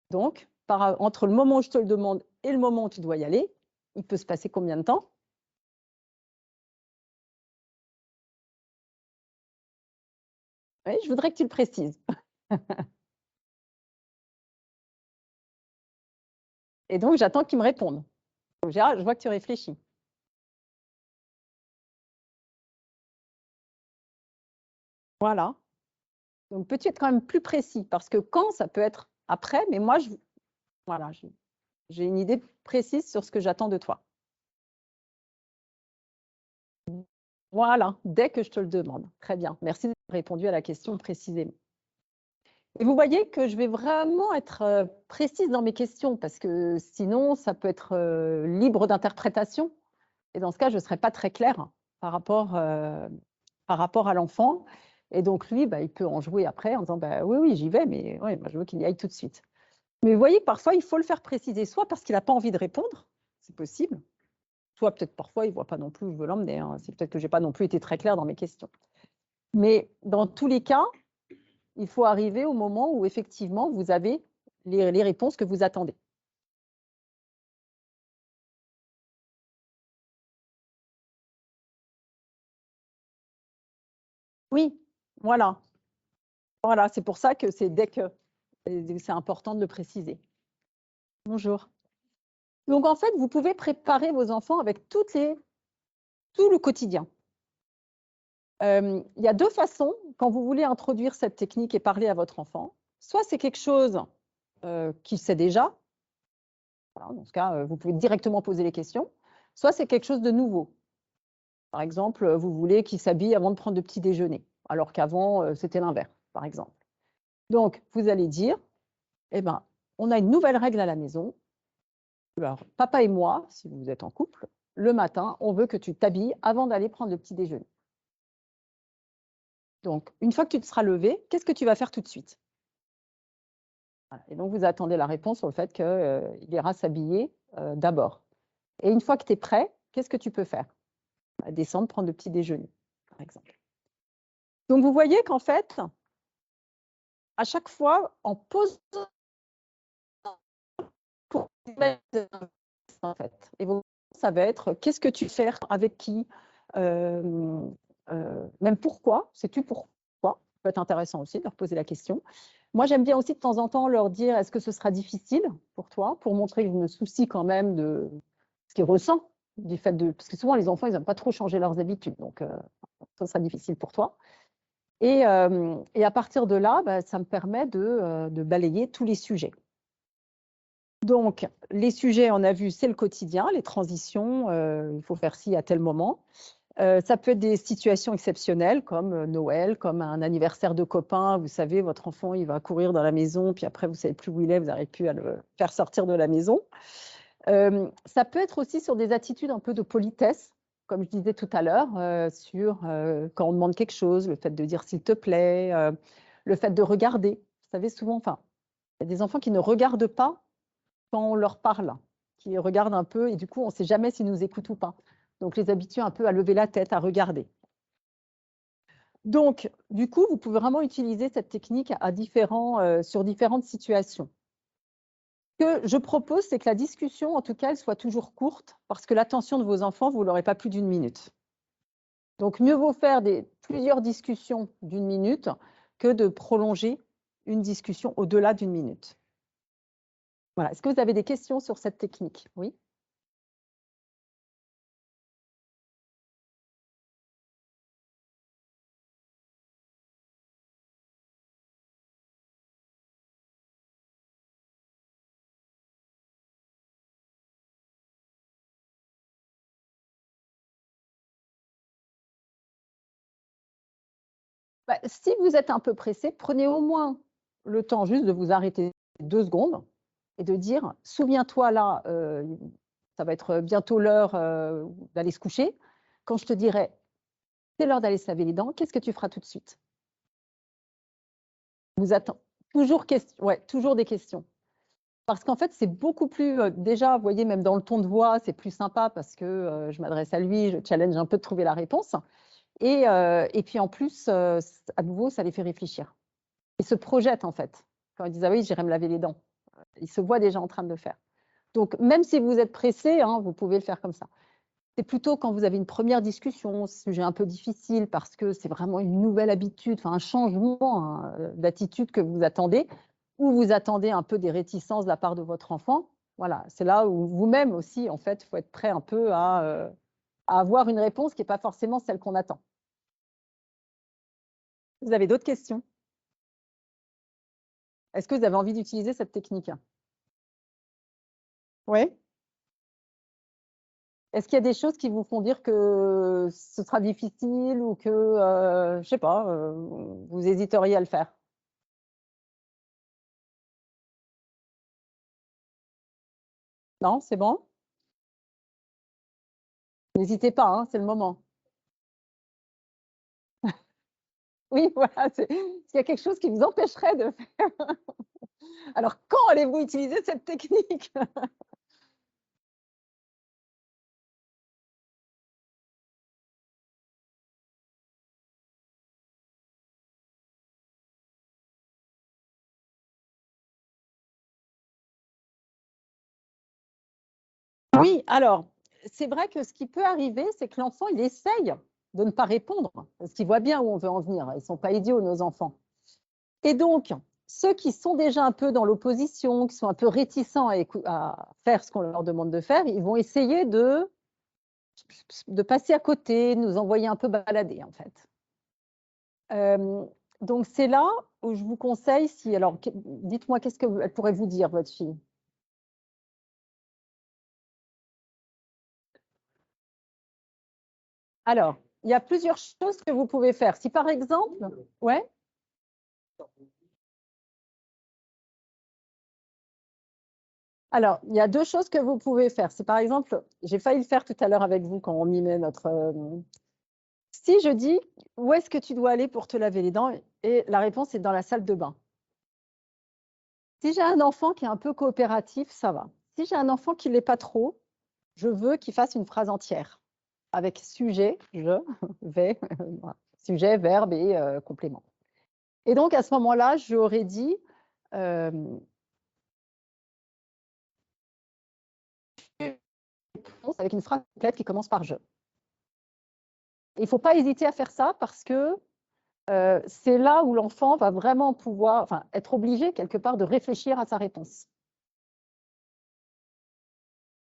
Donc, entre le moment où je te le demande et le moment où tu dois y aller, il peut se passer combien de temps? Oui, je voudrais que tu le précises. Et donc, j'attends qu'il me réponde. Donc, Gérard, je vois que tu réfléchis. Voilà. Donc, peux-tu être quand même plus précis? Parce que quand, ça peut être après, mais moi, voilà, j'ai une idée précise sur ce que j'attends de toi. Voilà, dès que je te le demande. Très bien. Merci d'avoir répondu à la question précisément. Et vous voyez que je vais vraiment être précise dans mes questions parce que sinon, ça peut être libre d'interprétation. Et dans ce cas, je ne serai pas très claire par rapport, par rapport à l'enfant. Et donc, lui, bah, il peut en jouer après en disant bah, oui, oui, j'y vais, mais ouais, moi, je veux qu'il y aille tout de suite. Mais vous voyez, parfois, il faut le faire préciser, soit parce qu'il n'a pas envie de répondre, c'est possible, soit peut-être parfois, il ne voit pas non plus où je veux l'emmener. Hein. C'est peut-être que je n'ai pas non plus été très claire dans mes questions. Mais dans tous les cas, il faut arriver au moment où effectivement vous avez les réponses que vous attendez. Oui, voilà. Voilà, c'est pour ça que c'est dès que. C'est important de le préciser. Bonjour. Donc, en fait, vous pouvez préparer vos enfants avec tout le quotidien. Il y a 2 façons quand vous voulez introduire cette technique et parler à votre enfant. Soit c'est quelque chose, qu'il sait déjà. Voilà, dans ce cas, vous pouvez directement poser les questions. Soit c'est quelque chose de nouveau. Par exemple, vous voulez qu'il s'habille avant de prendre le petit déjeuner, alors qu'avant, c'était l'inverse, par exemple. Donc, vous allez dire: «Eh ben, on a une nouvelle règle à la maison. Alors, papa et moi, si vous êtes en couple, le matin, on veut que tu t'habilles avant d'aller prendre le petit déjeuner. Donc, une fois que tu te seras levé, qu'est-ce que tu vas faire tout de suite?» Voilà. Et donc, vous attendez la réponse sur le fait qu'il ira s'habiller d'abord. Et une fois que tu es prêt, qu'est-ce que tu peux faire? Bah, descendre, prendre le petit déjeuner, par exemple. Donc, vous voyez qu'en fait, à chaque fois, en posant pour en fait, et ça va être qu'est-ce que tu fais, avec qui, même pourquoi, sais-tu pourquoi? Ça peut être intéressant aussi de leur poser la question. Moi, j'aime bien aussi de temps en temps leur dire: «Est-ce que ce sera difficile pour toi?» pour montrer que je me soucie quand même de ce qu'ils ressentent, du fait de parce que souvent les enfants, ils n'aiment pas trop changer leurs habitudes, donc ça sera difficile pour toi et à partir de là, bah, ça me permet de balayer tous les sujets. Donc les sujets, on a vu, c'est le quotidien, les transitions, il faut faire ci à tel moment. Ça peut être des situations exceptionnelles comme, Noël, comme un anniversaire de copain. Vous savez, votre enfant, il va courir dans la maison, puis après vous savez plus où il est, vous n'arrivez plus à le faire sortir de la maison. Ça peut être aussi sur des attitudes un peu de politesse, comme je disais tout à l'heure, sur, quand on demande quelque chose, le fait de dire: «S'il te plaît», le fait de regarder. Vous savez souvent enfin, il y a des enfants qui ne regardent pas quand on leur parle, qui regardent un peu et du coup, on ne sait jamais s'ils nous écoutent ou pas. Donc les habituer un peu à lever la tête, à regarder. Donc, du coup, vous pouvez vraiment utiliser cette technique à sur différentes situations. Ce que je propose, c'est que la discussion, en tout cas, elle soit toujours courte, parce que l'attention de vos enfants, vous l'aurez pas plus d'1 minute. Donc, mieux vaut faire plusieurs discussions d'1 minute que de prolonger une discussion au-delà d'1 minute. Voilà. Est-ce que vous avez des questions sur cette technique? Oui? Bah, si vous êtes un peu pressé, prenez au moins le temps juste de vous arrêter 2 secondes et de dire: «Souviens-toi là, ça va être bientôt l'heure, d'aller se coucher. Quand je te dirai: "C'est l'heure d'aller se laver les dents", qu'est-ce que tu feras tout de suite?». Vous atten toujours ouais, toujours des questions. Parce qu'en fait, c'est beaucoup plus, déjà, vous voyez, même dans le ton de voix, c'est plus sympa parce que, je m'adresse à lui, je challenge un peu de trouver la réponse et puis en plus, à nouveau, ça les fait réfléchir. Ils se projettent en fait. Quand ils disent: «Ah oui, j'irai me laver les dents». Ils se voient déjà en train de le faire. Donc même si vous êtes pressé, hein, vous pouvez le faire comme ça. C'est plutôt quand vous avez une première discussion, sujet un peu difficile parce que c'est vraiment une nouvelle habitude, enfin un changement, hein, d'attitude que vous attendez ou vous attendez un peu des réticences de la part de votre enfant. Voilà, c'est là où vous-même aussi, en fait, il faut être prêt un peu à avoir une réponse qui est pas forcément celle qu'on attend. Vous avez d'autres questions? Est-ce que vous avez envie d'utiliser cette technique? Oui. Est-ce qu'il y a des choses qui vous font dire que ce sera difficile ou que, je sais pas, vous hésiteriez à le faire? Non, c'est bon? N'hésitez pas, hein, c'est le moment. Oui, voilà, c'est s'il y a quelque chose qui vous empêcherait de faire alors quand allez-vous utiliser cette technique? Oui, alors, c'est vrai que ce qui peut arriver, c'est que l'enfant, il essaye de ne pas répondre, parce qu'il voit bien où on veut en venir. Ils ne sont pas idiots, nos enfants. Et donc, ceux qui sont déjà un peu dans l'opposition, qui sont un peu réticents à faire ce qu'on leur demande de faire, ils vont essayer de passer à côté, de nous envoyer un peu balader, en fait. Donc, c'est là où je vous conseille, si, alors, dites-moi, qu'est-ce qu'elle pourrait vous dire, votre fille? Alors, il y a plusieurs choses que vous pouvez faire. Si par exemple, ouais, alors, il y a deux choses que vous pouvez faire. Si par exemple, j'ai failli le faire tout à l'heure avec vous quand on mimait notre. Si je dis, où est-ce que tu dois aller pour te laver les dents? Et la réponse est dans la salle de bain. Si j'ai un enfant qui est un peu coopératif, ça va. Si j'ai un enfant qui ne l'est pas trop, je veux qu'il fasse une phrase entière avec sujet, je, vais, sujet, verbe et complément. Et donc, à ce moment-là, j'aurais dit, avec une phrase complète qui commence par je. Il ne faut pas hésiter à faire ça parce que c'est là où l'enfant va vraiment pouvoir, enfin, être obligé quelque part de réfléchir à sa réponse.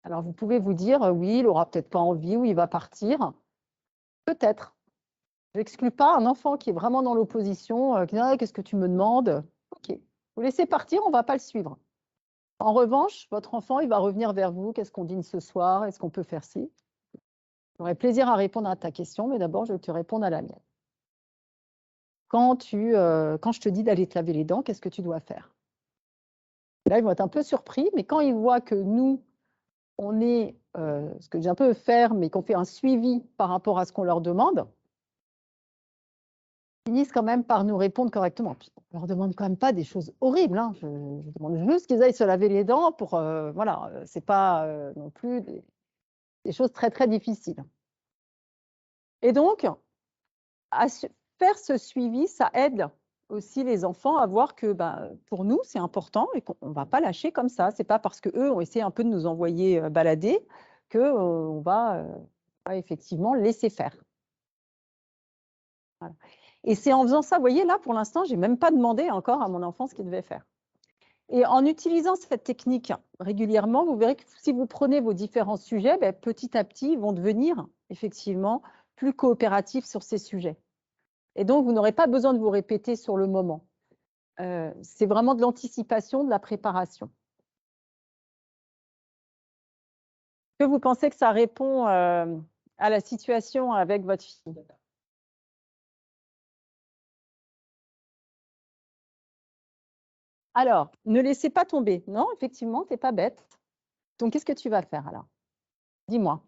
Alors, vous pouvez vous dire, oui, il n'aura peut-être pas envie ou il va partir. Peut-être. Je n'exclus pas un enfant qui est vraiment dans l'opposition, qui dit, ah, qu'est-ce que tu me demandes? OK. Vous laissez partir, on ne va pas le suivre. En revanche, votre enfant, il va revenir vers vous. Qu'est-ce qu'on dîne ce soir? Est-ce qu'on peut faire ci? J'aurais plaisir à répondre à ta question, mais d'abord, je vais te répondre à la mienne. Quand je te dis d'aller te laver les dents, qu'est-ce que tu dois faire? Là, ils vont être un peu surpris, mais quand ils voient que nous, on est, ce que j'ai un peu faire, mais qu'on fait un suivi par rapport à ce qu'on leur demande, ils finissent quand même par nous répondre correctement. Puis, on ne leur demande quand même pas des choses horribles. Hein. Je demande juste qu'ils aillent se laver les dents pour, voilà, c'est pas non plus des choses très, très difficiles. Et donc, faire ce suivi, ça aide aussi les enfants à voir que pour nous, c'est important et qu'on ne va pas lâcher comme ça. Ce n'est pas parce qu'eux ont essayé un peu de nous envoyer balader qu'on va effectivement laisser faire. Voilà. Et c'est en faisant ça, vous voyez, là, pour l'instant, je n'ai même pas demandé encore à mon enfant ce qu'il devait faire. Et en utilisant cette technique régulièrement, vous verrez que si vous prenez vos différents sujets, petit à petit, ils vont devenir effectivement plus coopératifs sur ces sujets. Et donc, vous n'aurez pas besoin de vous répéter sur le moment. C'est vraiment de l'anticipation, de la préparation. Est-ce que vous pensez que ça répond à la situation avec votre fille? Alors, ne laissez pas tomber. Non, effectivement, tu n'es pas bête. Donc, qu'est-ce que tu vas faire alors? Dis-moi.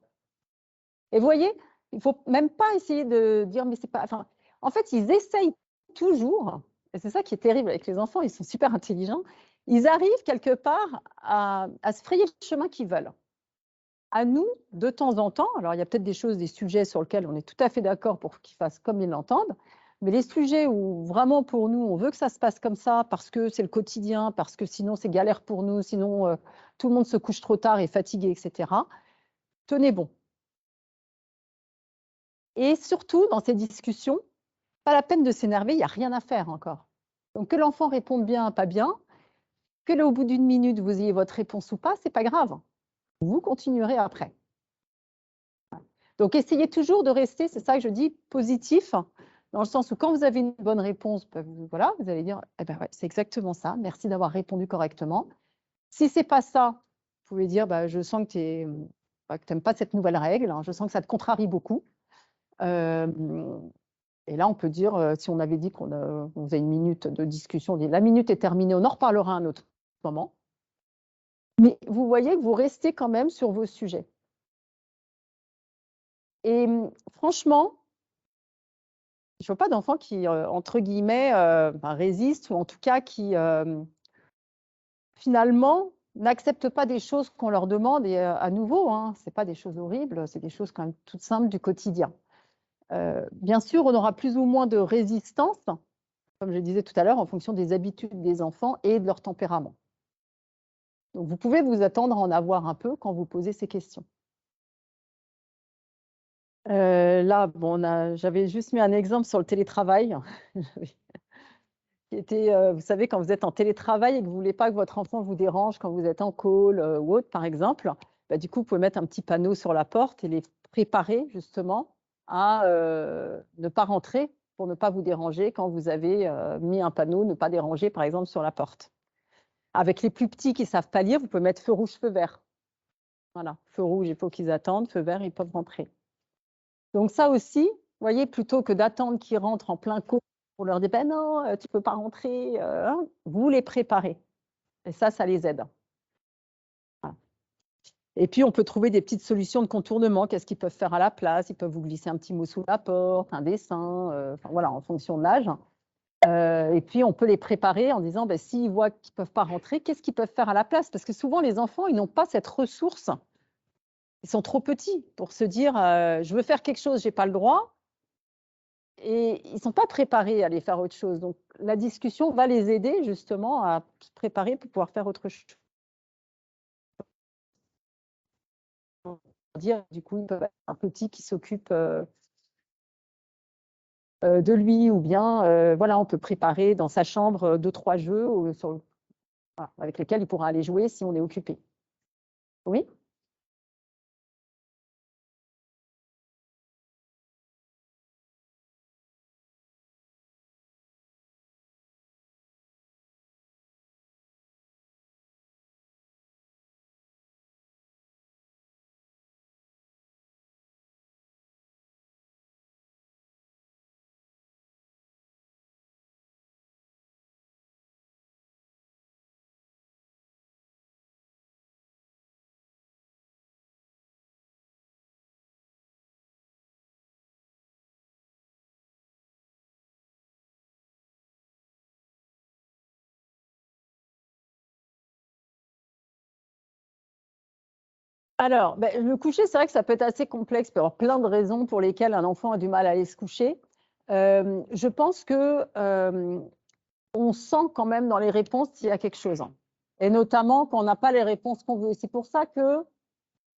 Et vous voyez, il ne faut même pas essayer de dire, mais c'est pas. Enfin, en fait, ils essayent toujours, et c'est ça qui est terrible avec les enfants, ils sont super intelligents, ils arrivent quelque part à se frayer le chemin qu'ils veulent. À nous, de temps en temps, alors il y a peut-être des choses, des sujets sur lesquels on est tout à fait d'accord pour qu'ils fassent comme ils l'entendent, mais les sujets où vraiment pour nous, on veut que ça se passe comme ça parce que c'est le quotidien, parce que sinon c'est galère pour nous, sinon tout le monde se couche trop tard et est fatigué, etc. Tenez bon. Et surtout, dans ces discussions, pas la peine de s'énerver, il n'y a rien à faire encore. Donc que l'enfant réponde bien, pas bien, que là, au bout d'une minute, vous ayez votre réponse ou pas, c'est pas grave. Vous continuerez après. Donc, essayez toujours de rester, c'est ça que je dis, positif, dans le sens où quand vous avez une bonne réponse, voilà, vous allez dire, eh ben ouais, c'est exactement ça, merci d'avoir répondu correctement. Si ce n'est pas ça, vous pouvez dire, je sens que tu n'aimes pas cette nouvelle règle, hein, je sens que ça te contrarie beaucoup. Et là, on peut dire, si on avait dit qu'on faisait une minute de discussion, on dit, la minute est terminée, on en reparlera à un autre moment. Mais vous voyez que vous restez quand même sur vos sujets. Et franchement, je ne vois pas d'enfants qui, entre guillemets, résistent ou en tout cas qui, finalement, n'acceptent pas des choses qu'on leur demande. Et à nouveau, hein, ce n'est pas des choses horribles, c'est des choses quand même toutes simples du quotidien. Bien sûr, on aura plus ou moins de résistance, comme je disais tout à l'heure, en fonction des habitudes des enfants et de leur tempérament. Donc, vous pouvez vous attendre à en avoir un peu quand vous posez ces questions. Là, bon, j'avais juste mis un exemple sur le télétravail. Qui était, vous savez, quand vous êtes en télétravail et que vous ne voulez pas que votre enfant vous dérange quand vous êtes en call ou autre, par exemple, bah, du coup, vous pouvez mettre un petit panneau sur la porte et les préparer justement à ne pas rentrer pour ne pas vous déranger quand vous avez mis un panneau, ne pas déranger, par exemple, sur la porte. Avec les plus petits qui ne savent pas lire, vous pouvez mettre feu rouge, feu vert. Voilà, feu rouge, il faut qu'ils attendent, feu vert, ils peuvent rentrer. Donc ça aussi, vous voyez, plutôt que d'attendre qu'ils rentrent en plein cours pour leur dire ben non, tu ne peux pas rentrer, hein, vous les préparez. Et ça les aide. Voilà. Et puis, on peut trouver des petites solutions de contournement. Qu'est-ce qu'ils peuvent faire à la place? Ils peuvent vous glisser un petit mot sous la porte, un dessin, enfin, voilà, en fonction de l'âge. Et puis, on peut les préparer en disant, ben, s'ils voient qu'ils ne peuvent pas rentrer, qu'est-ce qu'ils peuvent faire à la place? Parce que souvent, les enfants, ils n'ont pas cette ressource. Ils sont trop petits pour se dire, je veux faire quelque chose, je n'ai pas le droit. Et ils ne sont pas préparés à aller faire autre chose. Donc, la discussion va les aider justement à se préparer pour pouvoir faire autre chose. Dire, du coup, ils peuvent être un petit qui s'occupe de lui, ou bien, voilà, on peut préparer dans sa chambre 2-3 jeux voilà, avec lesquels il pourra aller jouer si on est occupé. Oui? Alors, ben, le coucher, c'est vrai que ça peut être assez complexe. Il peut y avoir plein de raisons pour lesquelles un enfant a du mal à aller se coucher. Je pense que on sent quand même dans les réponses s'il y a quelque chose. Et notamment quand on n'a pas les réponses qu'on veut. C'est pour ça que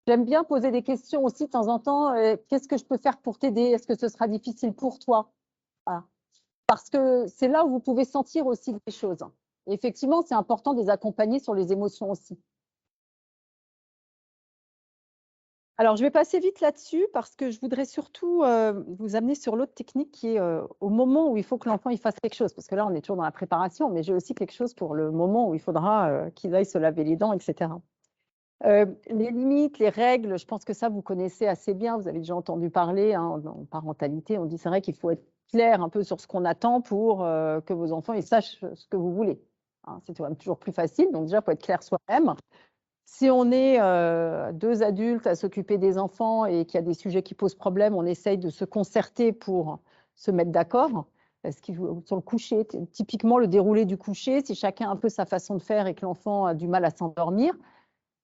j'aime bien poser des questions aussi de temps en temps. Qu'est-ce que je peux faire pour t'aider? Est-ce que ce sera difficile pour toi? Voilà. Parce que c'est là où vous pouvez sentir aussi des choses. Et effectivement, c'est important de les accompagner sur les émotions aussi. Alors, je vais passer vite là-dessus parce que je voudrais surtout vous amener sur l'autre technique qui est au moment où il faut que l'enfant il fasse quelque chose. Parce que là, on est toujours dans la préparation, mais j'ai aussi quelque chose pour le moment où il faudra qu'il aille se laver les dents, etc. Les limites, les règles, je pense que ça, vous connaissez assez bien. Vous avez déjà entendu parler en parentalité. On dit c'est vrai qu'il faut être clair un peu sur ce qu'on attend pour que vos enfants ils sachent ce que vous voulez. Hein, c'est toujours plus facile. Donc déjà, il faut être clair soi-même. Si on est 2 adultes à s'occuper des enfants et qu'il y a des sujets qui posent problème, on essaye de se concerter pour se mettre d'accord. Sur le coucher, typiquement le déroulé du coucher, si chacun a un peu sa façon de faire et que l'enfant a du mal à s'endormir,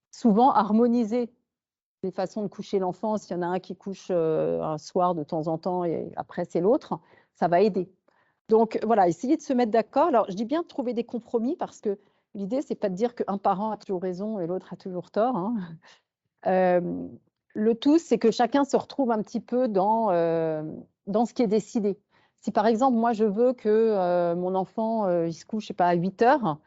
souvent harmoniser les façons de coucher l'enfant. S'il y en a un qui couche un soir de temps en temps et après c'est l'autre, ça va aider. Donc voilà, essayer de se mettre d'accord. Alors je dis bien de trouver des compromis parce que l'idée, c'est pas de dire qu'un parent a toujours raison et l'autre a toujours tort. Hein. Le tout, c'est que chacun se retrouve un petit peu dans ce qui est décidé. Si par exemple, moi, je veux que mon enfant il se couche, je sais pas, à 8 heures,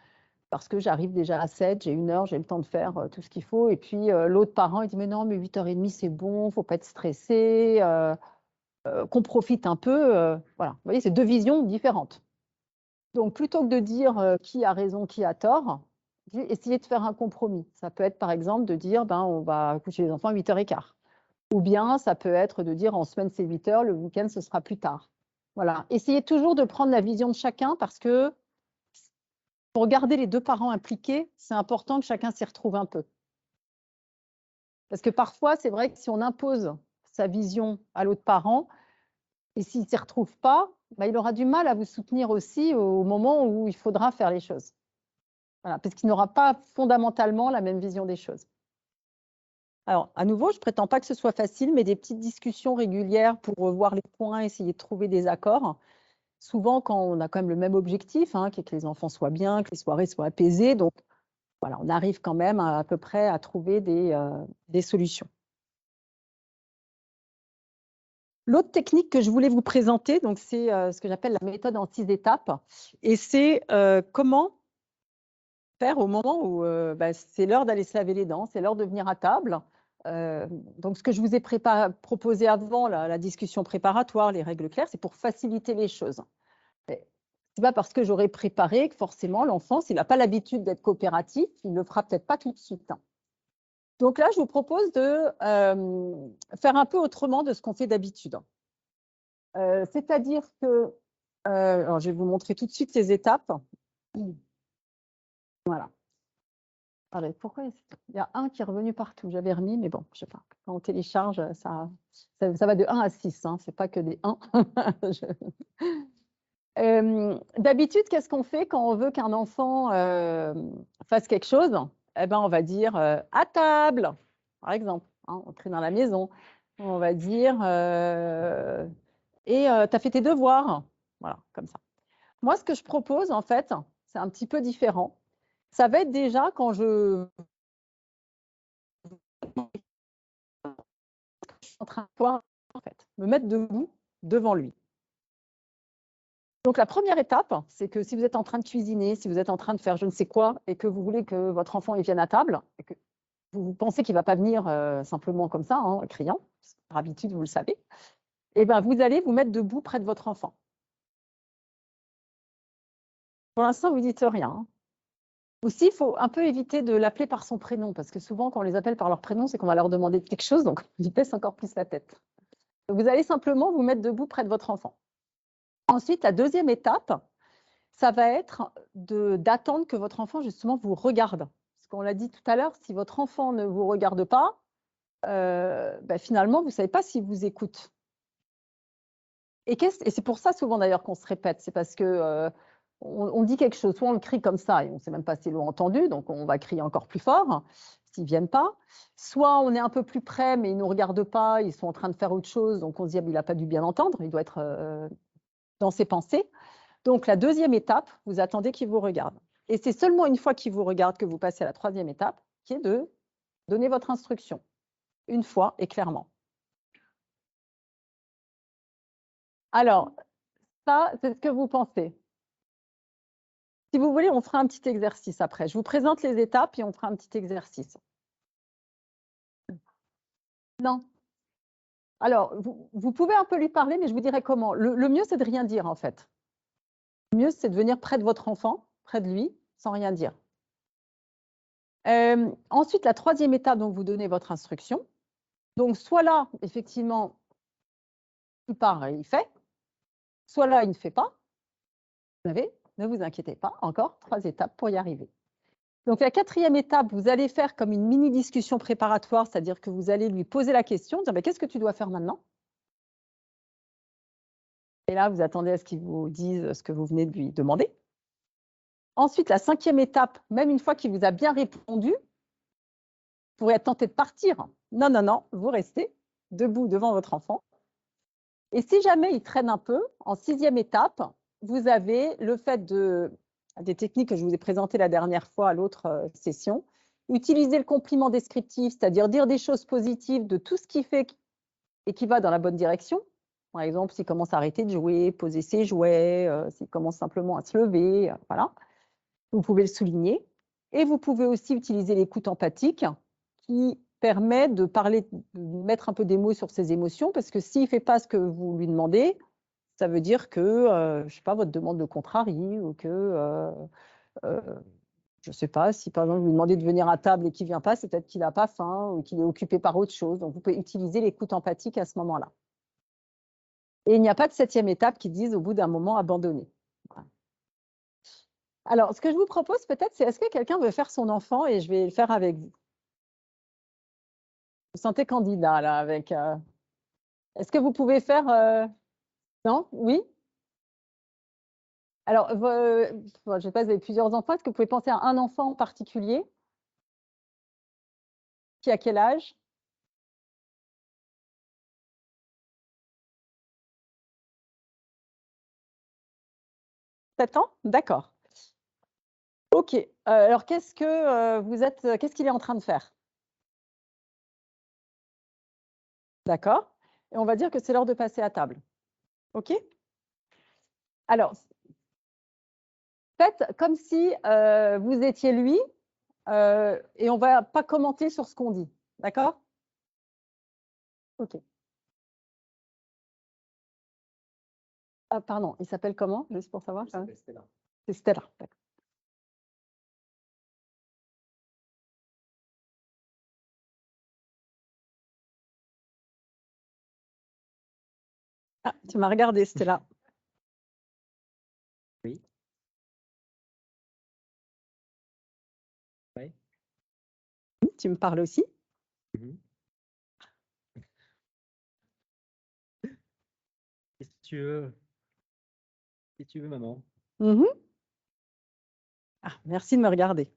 parce que j'arrive déjà à 7, j'ai 1 heure, j'ai le temps de faire tout ce qu'il faut. Et puis l'autre parent, il dit, mais non, mais 8h30, c'est bon, faut pas être stressé, qu'on profite un peu. Voilà, vous voyez, c'est 2 visions différentes. Donc, plutôt que de dire qui a raison, qui a tort, essayer de faire un compromis. Ça peut être, par exemple, de dire, ben, on va coucher les enfants à 8h15. Ou bien, ça peut être de dire, en semaine, c'est 8 heures, le week-end, ce sera plus tard. Voilà. Essayez toujours de prendre la vision de chacun parce que pour garder les 2 parents impliqués, c'est important que chacun s'y retrouve un peu. Parce que parfois, c'est vrai que si on impose sa vision à l'autre parent, et s'il ne s'y retrouve pas, ben, il aura du mal à vous soutenir aussi au moment où il faudra faire les choses. Voilà, parce qu'il n'aura pas fondamentalement la même vision des choses. Alors, à nouveau, je ne prétends pas que ce soit facile, mais des petites discussions régulières pour revoir les points, essayer de trouver des accords. Souvent, quand on a quand même le même objectif, hein, qui est que les enfants soient bien, que les soirées soient apaisées, donc voilà, on arrive quand même à peu près à trouver des solutions. L'autre technique que je voulais vous présenter, donc c'est ce que j'appelle la méthode en 6 étapes, et c'est comment faire au moment où c'est l'heure d'aller se laver les dents, c'est l'heure de venir à table. Donc, ce que je vous ai proposé avant, la discussion préparatoire, les règles claires, c'est pour faciliter les choses. Ce n'est pas parce que j'aurais préparé que forcément l'enfant, s'il n'a pas l'habitude d'être coopératif, il ne le fera peut-être pas tout de suite. Donc là, je vous propose de faire un peu autrement de ce qu'on fait d'habitude. C'est-à-dire que, alors je vais vous montrer tout de suite les étapes. Voilà. Allez, pourquoi il y a 1 qui est revenu partout? J'avais remis, mais bon, je sais pas. Quand on télécharge, ça va de 1 à 6, hein, c'est pas que des 1. D'habitude, qu'est-ce qu'on fait quand on veut qu'un enfant fasse quelque chose? Eh ben, on va dire à table, par exemple, hein, entrer dans la maison. On va dire et tu as fait tes devoirs. Voilà, comme ça. Moi, ce que je propose, en fait, c'est un petit peu différent. Ça va être déjà quand je suis en train de voir, en fait, me mettre debout devant lui. Donc, la première étape, c'est que si vous êtes en train de cuisiner, si vous êtes en train de faire je ne sais quoi et que vous voulez que votre enfant vienne à table, et que vous pensez qu'il ne va pas venir simplement comme ça, en criant, par habitude, vous le savez, et ben, vous allez vous mettre debout près de votre enfant. Pour l'instant, vous ne dites rien. Hein. Aussi, il faut un peu éviter de l'appeler par son prénom, parce que souvent, quand on les appelle par leur prénom, c'est qu'on va leur demander quelque chose, donc on y baisse encore plus la tête. Donc, vous allez simplement vous mettre debout près de votre enfant. Ensuite, la deuxième étape, ça va être d'attendre que votre enfant, justement, vous regarde. Parce qu'on l'a dit tout à l'heure, si votre enfant ne vous regarde pas, finalement, vous ne savez pas s'il vous écoute. Et c'est pour ça, souvent, d'ailleurs, qu'on se répète. C'est parce que on dit quelque chose, soit on le crie comme ça et on ne sait même pas s'ils l'ont entendu, donc on va crier encore plus fort s'ils ne viennent pas. Soit on est un peu plus près, mais ils ne nous regardent pas, ils sont en train de faire autre chose, donc on se dit, il n'a pas dû bien entendre, il doit être dans ses pensées. Donc la deuxième étape, vous attendez qu'ils vous regardent. Et c'est seulement une fois qu'ils vous regardent que vous passez à la troisième étape, qui est de donner votre instruction, une fois et clairement. Alors, ça, c'est ce que vous pensez. Si vous voulez, on fera un petit exercice après. Je vous présente les étapes et on fera un petit exercice. Non. Alors, vous pouvez un peu lui parler, mais je vous dirai comment. Le mieux, c'est de rien dire, en fait. Le mieux, c'est de venir près de votre enfant, près de lui, sans rien dire. Ensuite, la troisième étape, donc, vous donnez votre instruction. Donc, soit là, effectivement, il part et il fait. Soit là, il ne fait pas. Vous savez, ne vous inquiétez pas, encore 3 étapes pour y arriver. Donc, la quatrième étape, vous allez faire comme une mini-discussion préparatoire, c'est-à-dire que vous allez lui poser la question, dire qu'est-ce que tu dois faire maintenant? Et là, vous attendez à ce qu'il vous dise ce que vous venez de lui demander. Ensuite, la cinquième étape, même une fois qu'il vous a bien répondu, vous pourrez être tenté de partir. Non, non, non, vous restez debout devant votre enfant. Et si jamais il traîne un peu, en 6e étape, vous avez le fait des techniques que je vous ai présentées la dernière fois à l'autre session, utiliser le compliment descriptif, c'est-à-dire dire des choses positives de tout ce qu'il fait et qui va dans la bonne direction. Par exemple, s'il commence à arrêter de jouer, poser ses jouets, s'il commence simplement à se lever, voilà. Vous pouvez le souligner. Et vous pouvez aussi utiliser l'écoute empathique qui permet de parler, de mettre un peu des mots sur ses émotions, parce que s'il ne fait pas ce que vous lui demandez, ça veut dire que, je ne sais pas, votre demande le contrarie ou que, je ne sais pas, si par exemple vous lui demandez de venir à table et qu'il ne vient pas, c'est peut-être qu'il n'a pas faim ou qu'il est occupé par autre chose. Donc, vous pouvez utiliser l'écoute empathique à ce moment-là. Et il n'y a pas de 7e étape qui dise au bout d'un moment abandonner. Voilà. Alors, ce que je vous propose peut-être, c'est est-ce que quelqu'un veut faire son enfant et je vais le faire avec vous? Vous sentez candidat là avec. Est-ce que vous pouvez faire. Non? Oui? Alors, je ne sais pas, vous avez plusieurs enfants. Est-ce que vous pouvez penser à un enfant en particulier? Qui a quel âge? 7 ans? D'accord. Ok, alors qu'est-ce qu'il est en train de faire? D'accord? Et on va dire que c'est l'heure de passer à table. Ok? Alors, faites comme si vous étiez lui et on ne va pas commenter sur ce qu'on dit. D'accord? Ok. Ah, pardon, il s'appelle comment? Juste pour savoir. C'est Stella. C'est Stella. D'accord. Ah, tu m'as regardé, Stella. Oui. Oui. Tu me parles aussi? Mhm. Qu'est-ce que tu veux? Qu'est-ce que tu veux, maman? Mhm. Ah, merci de me regarder.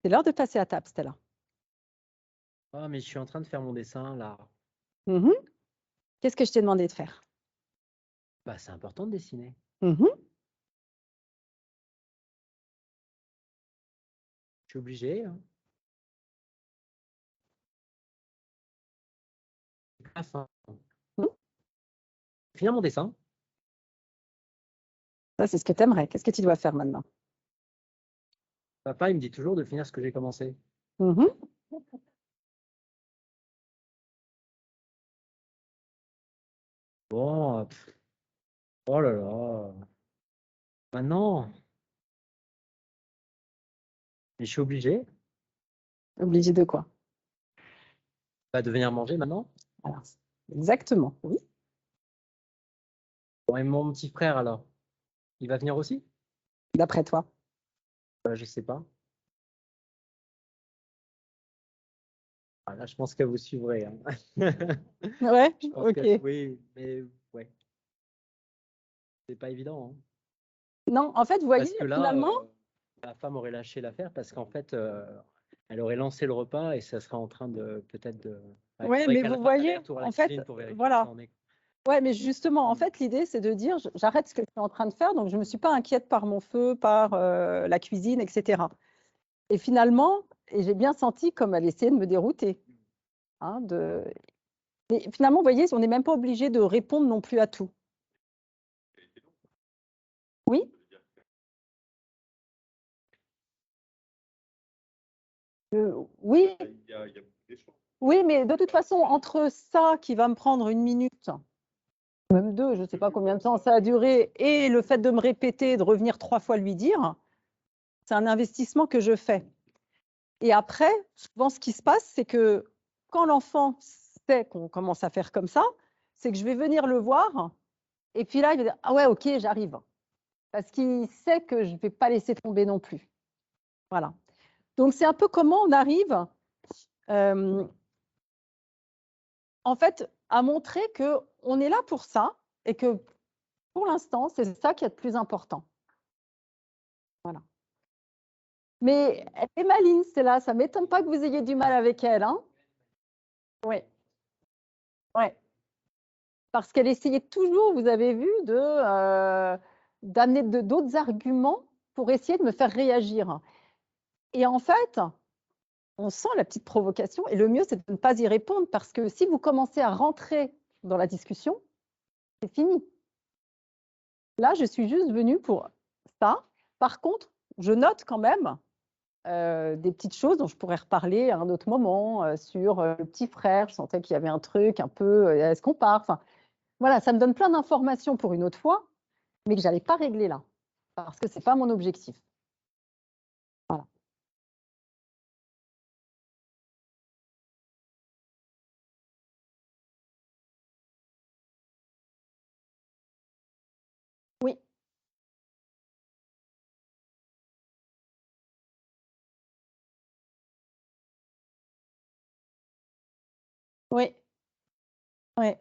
C'est l'heure de passer à table, Stella. Ah, mais je suis en train de faire mon dessin, là. Mhm. Qu'est-ce que je t'ai demandé de faire? Bah, c'est important de dessiner. Mhm. Je suis obligé, hein. À la fin. Mhm. Finir mon dessin. Ça, c'est ce que tu aimerais. Qu'est-ce que tu dois faire maintenant? Papa, il me dit toujours de finir ce que j'ai commencé. Mhm. Bon, oh là là. Maintenant, mais je suis obligé Obligé de quoi? de venir manger maintenant. Alors, exactement, oui. Bon, et mon petit frère, alors, il va venir aussi? D'après toi. Je sais pas. Ah, là, je pense que vous suivrez, hein. Ouais, Je pense que ok. oui, mais ouais, c'est pas évident, hein. Non, en fait, vous voyez, Parce que là, finalement, la femme aurait lâché l'affaire parce qu'en fait, elle aurait lancé le repas et ça serait en train de peut-être de. Ouais, ouais, faudrait mais qu'elle vous passe voyez, aller-retour à la en fait, cuisine pour vérifier où ça voilà. en est. Ouais, mais justement, en Mm. fait, l'idée, c'est de dire, j'arrête ce que je suis en train de faire, donc je ne me suis pas inquiète par mon feu, par la cuisine, etc. Et finalement, et j'ai bien senti comme elle essayait de me dérouter. Hein, Mais finalement, vous voyez, on n'est même pas obligé de répondre non plus à tout. Oui? Oui, oui, mais de toute façon, entre ça qui va me prendre 1 minute, même 2, je ne sais pas combien de temps ça a duré, et le fait de me répéter, de revenir 3 fois lui dire, c'est un investissement que je fais. Et après, souvent, ce qui se passe, c'est que quand l'enfant sait qu'on commence à faire comme ça, c'est que je vais venir le voir, et puis là, il va dire, ah ouais, ok, j'arrive. Parce qu'il sait que je ne vais pas laisser tomber non plus. Voilà. Donc, c'est un peu comment on arrive, en fait, à montrer qu'on est là pour ça, et que pour l'instant, c'est ça qui est le plus important. Voilà. Mais elle est maligne, c'est là. Ça ne m'étonne pas que vous ayez du mal avec elle. Hein, oui. Ouais. Parce qu'elle essayait toujours, vous avez vu, d'amener d'autres arguments pour essayer de me faire réagir. Et en fait, on sent la petite provocation. Et le mieux, c'est de ne pas y répondre parce que si vous commencez à rentrer dans la discussion, c'est fini. Là, je suis juste venue pour ça. Par contre, je note quand même des petites choses dont je pourrais reparler à un autre moment sur le petit frère. Je sentais qu'il y avait un truc un peu, est-ce qu'on part? Enfin, voilà, ça me donne plein d'informations pour une autre fois, mais que je n'allais pas régler là, parce que ce n'est pas mon objectif. Voilà. Oui, oui, oui,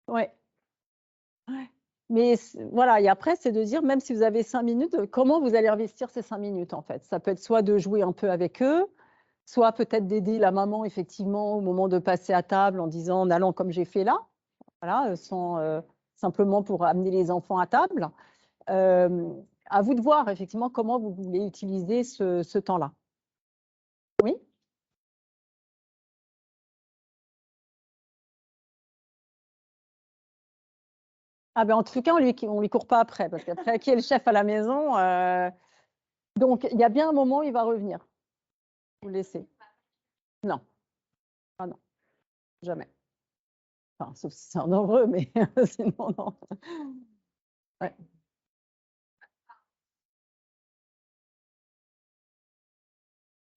oui. Ouais. Mais voilà, et après, c'est de dire, même si vous avez 5 minutes, comment vous allez investir ces 5 minutes, en fait. Ça peut être soit de jouer un peu avec eux, soit peut-être d'aider la maman effectivement au moment de passer à table en disant, en allant comme j'ai fait là, voilà, simplement pour amener les enfants à table. À vous de voir effectivement comment vous voulez utiliser ce temps-là. Oui? Ah ben en tout cas, on lui court pas après, parce qu'après, qui est le chef à la maison? Donc, il y a bien un moment où il va revenir. Vous le laissez. Non. Ah non, jamais. Enfin, sauf si c'est un heureux, mais sinon, non. Ouais.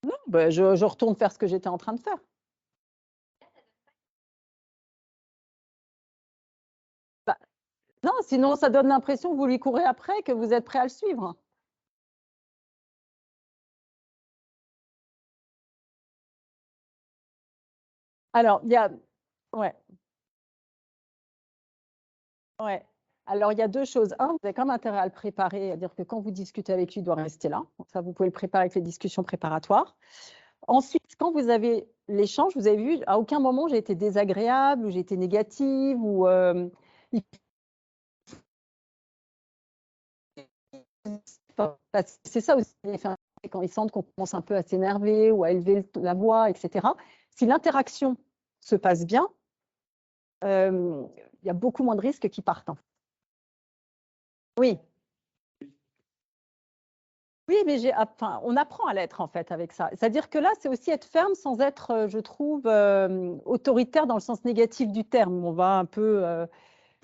Non, ben, je retourne faire ce que j'étais en train de faire. Bah, non, sinon, ça donne l'impression que vous lui courez après, que vous êtes prêt à le suivre. Alors, il y a... Ouais, ouais. Alors, il y a deux choses. Un, vous avez quand même intérêt à le préparer, à dire que quand vous discutez avec lui, il doit rester là. Donc ça, vous pouvez le préparer avec les discussions préparatoires. Ensuite, quand vous avez l'échange, vous avez vu, à aucun moment j'ai été désagréable ou j'ai été négative ou c'est ça aussi, quand ils sentent qu'on commence un peu à s'énerver ou à élever la voix, etc. Si l'interaction se passe bien, il y a beaucoup moins de risques qu'ils partent. Oui, oui, mais enfin, on apprend à l'être en fait avec ça. C'est-à-dire que là, c'est aussi être ferme sans être, je trouve, autoritaire dans le sens négatif du terme. On va un peu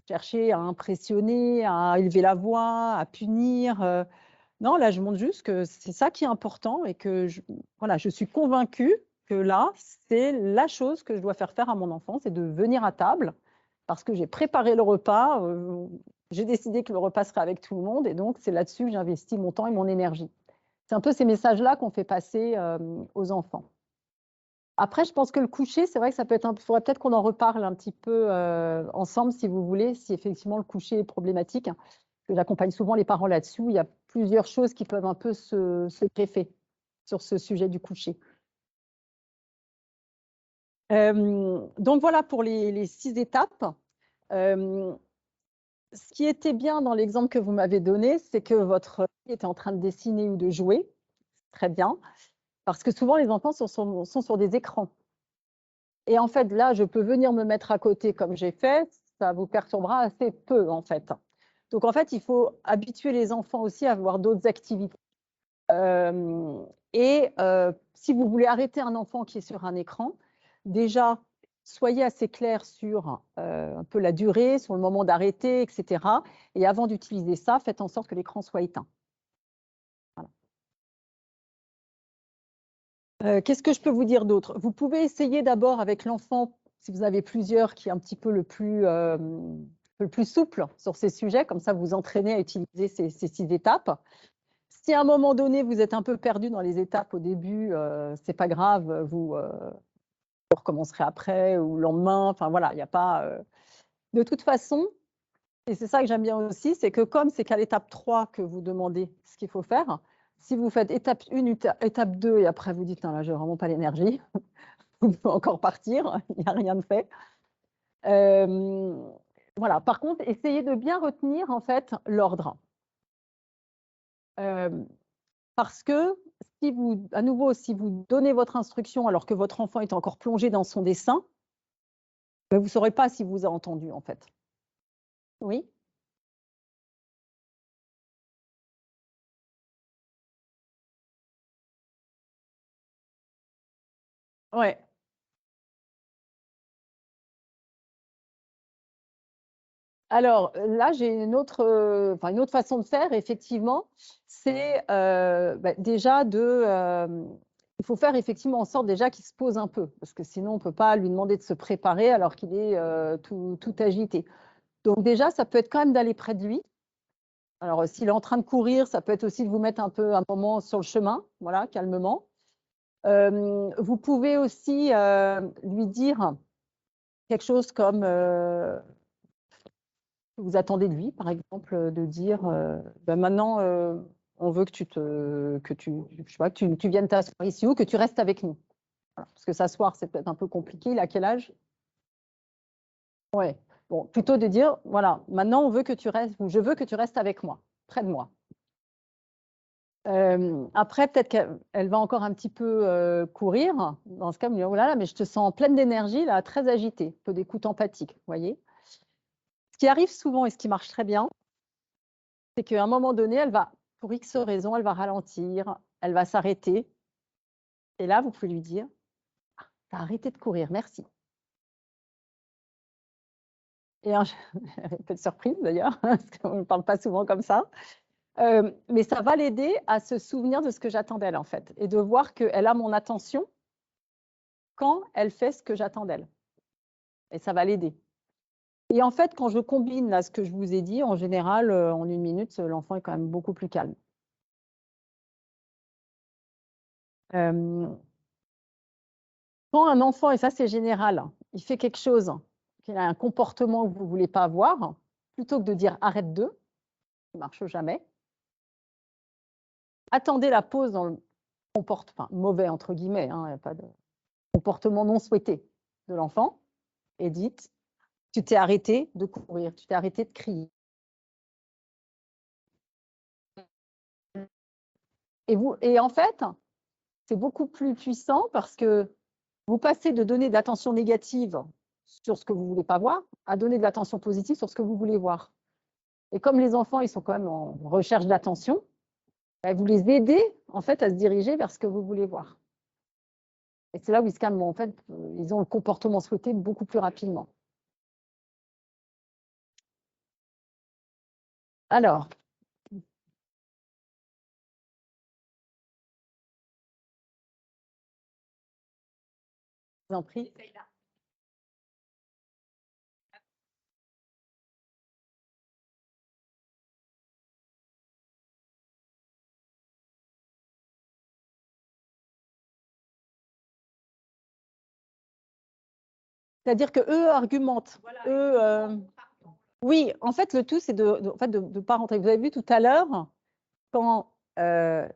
chercher à impressionner, à élever la voix, à punir. Non, là, je montre juste que c'est ça qui est important et que voilà, je suis convaincue que là, c'est la chose que je dois faire à mon enfant, c'est de venir à table parce que j'ai préparé le repas, j'ai décidé que le repas serait avec tout le monde et donc c'est là-dessus que j'investis mon temps et mon énergie. C'est un peu ces messages-là qu'on fait passer aux enfants. Après, je pense que le coucher, c'est vrai que ça peut être il faudrait peut-être qu'on en reparle un petit peu ensemble, si vous voulez, si effectivement le coucher est problématique. Que j'accompagne souvent les parents là-dessus. Il y a plusieurs choses qui peuvent un peu se greffer sur ce sujet du coucher. Donc voilà pour les 6 étapes. Ce qui était bien dans l'exemple que vous m'avez donné, c'est que votre fille était en train de dessiner ou de jouer. Très bien. Parce que souvent, les enfants sont sur des écrans. Et en fait, là, je peux venir me mettre à côté comme j'ai fait, ça vous perturbera assez peu, en fait. Donc, en fait, il faut habituer les enfants aussi à avoir d'autres activités. Si vous voulez arrêter un enfant qui est sur un écran, déjà, soyez assez clair sur un peu la durée, sur le moment d'arrêter, etc. Et avant d'utiliser ça, faites en sorte que l'écran soit éteint. Qu'est-ce que je peux vous dire d'autre? Vous pouvez essayer d'abord avec l'enfant, si vous avez plusieurs, qui est un petit peu le plus souple sur ces sujets, comme ça vous entraînez à utiliser ces 6 étapes. Si à un moment donné, vous êtes un peu perdu dans les étapes au début, ce n'est pas grave, vous recommencerez après ou le lendemain. Enfin voilà, il n'y a pas... De toute façon, et c'est ça que j'aime bien aussi, c'est que comme c'est qu'à l'étape 3 que vous demandez ce qu'il faut faire, si vous faites étape 1, étape 2 et après vous dites, non, là, je n'ai vraiment pas l'énergie, vous pouvez encore partir, il n'y a rien de fait. Voilà. Par contre, essayez de bien retenir en fait l'ordre. Parce que à nouveau, si vous donnez votre instruction alors que votre enfant est encore plongé dans son dessin, ben, vous ne saurez pas si vous a entendu en fait. Oui. Ouais. Alors là, j'ai une autre façon de faire, effectivement, c'est déjà il faut faire effectivement en sorte déjà qu'il se pose un peu, parce que sinon on ne peut pas lui demander de se préparer alors qu'il est tout agité. Donc déjà, ça peut être quand même d'aller près de lui. Alors s'il est en train de courir, ça peut être aussi de vous mettre un peu un moment sur le chemin, voilà, calmement. Vous pouvez aussi lui dire quelque chose comme vous attendez de lui, par exemple, de dire ben maintenant, on veut que tu viennes t'asseoir ici ou que tu restes avec nous. Voilà. Parce que s'asseoir, c'est peut-être un peu compliqué. Il a quel âge? Ouais. Bon, plutôt de dire, voilà, maintenant, on veut que tu restes, ou je veux que tu restes avec moi, près de moi. Après, peut-être qu'elle va encore un petit peu courir. Dans ce cas, vous dire, oh là là, mais je te sens pleine d'énergie, là, très agitée. Un peu d'écoute empathique, vous voyez. Ce qui arrive souvent et ce qui marche très bien, c'est qu'à un moment donné, elle va, pour X raison, elle va ralentir, elle va s'arrêter. Et là, vous pouvez lui dire, ah, t'as arrêté de courir, merci. Et un peu de surprise d'ailleurs, parce qu'on ne parle pas souvent comme ça. Mais ça va l'aider à se souvenir de ce que j'attends d'elle, en fait, et de voir qu'elle a mon attention quand elle fait ce que j'attends d'elle. Et ça va l'aider. Et en fait, quand je combine là, ce que je vous ai dit, en général, en 1 minute, l'enfant est quand même beaucoup plus calme. Quand un enfant, et ça c'est général, il fait quelque chose, qu'il a un comportement que vous ne voulez pas avoir, plutôt que de dire « arrête de », ça ne marche jamais, attendez la pause dans le comportement, enfin, mauvais entre guillemets, hein, il n'y a pas de comportement non souhaité de l'enfant, et dites « tu t'es arrêté de courir, tu t'es arrêté de crier ». Et en fait, c'est beaucoup plus puissant parce que vous passez de donner de l'attention négative sur ce que vous ne voulez pas voir à donner de l'attention positive sur ce que vous voulez voir. Et comme les enfants, ils sont quand même en recherche d'attention, vous les aidez en fait à se diriger vers ce que vous voulez voir. Et c'est là où ils se calment, en fait, ils ont le comportement souhaité beaucoup plus rapidement. Alors, je vous en prie. C'est-à-dire qu'eux argumentent. Voilà, eux, oui, en fait, le tout, c'est de pas rentrer. Vous avez vu tout à l'heure, quand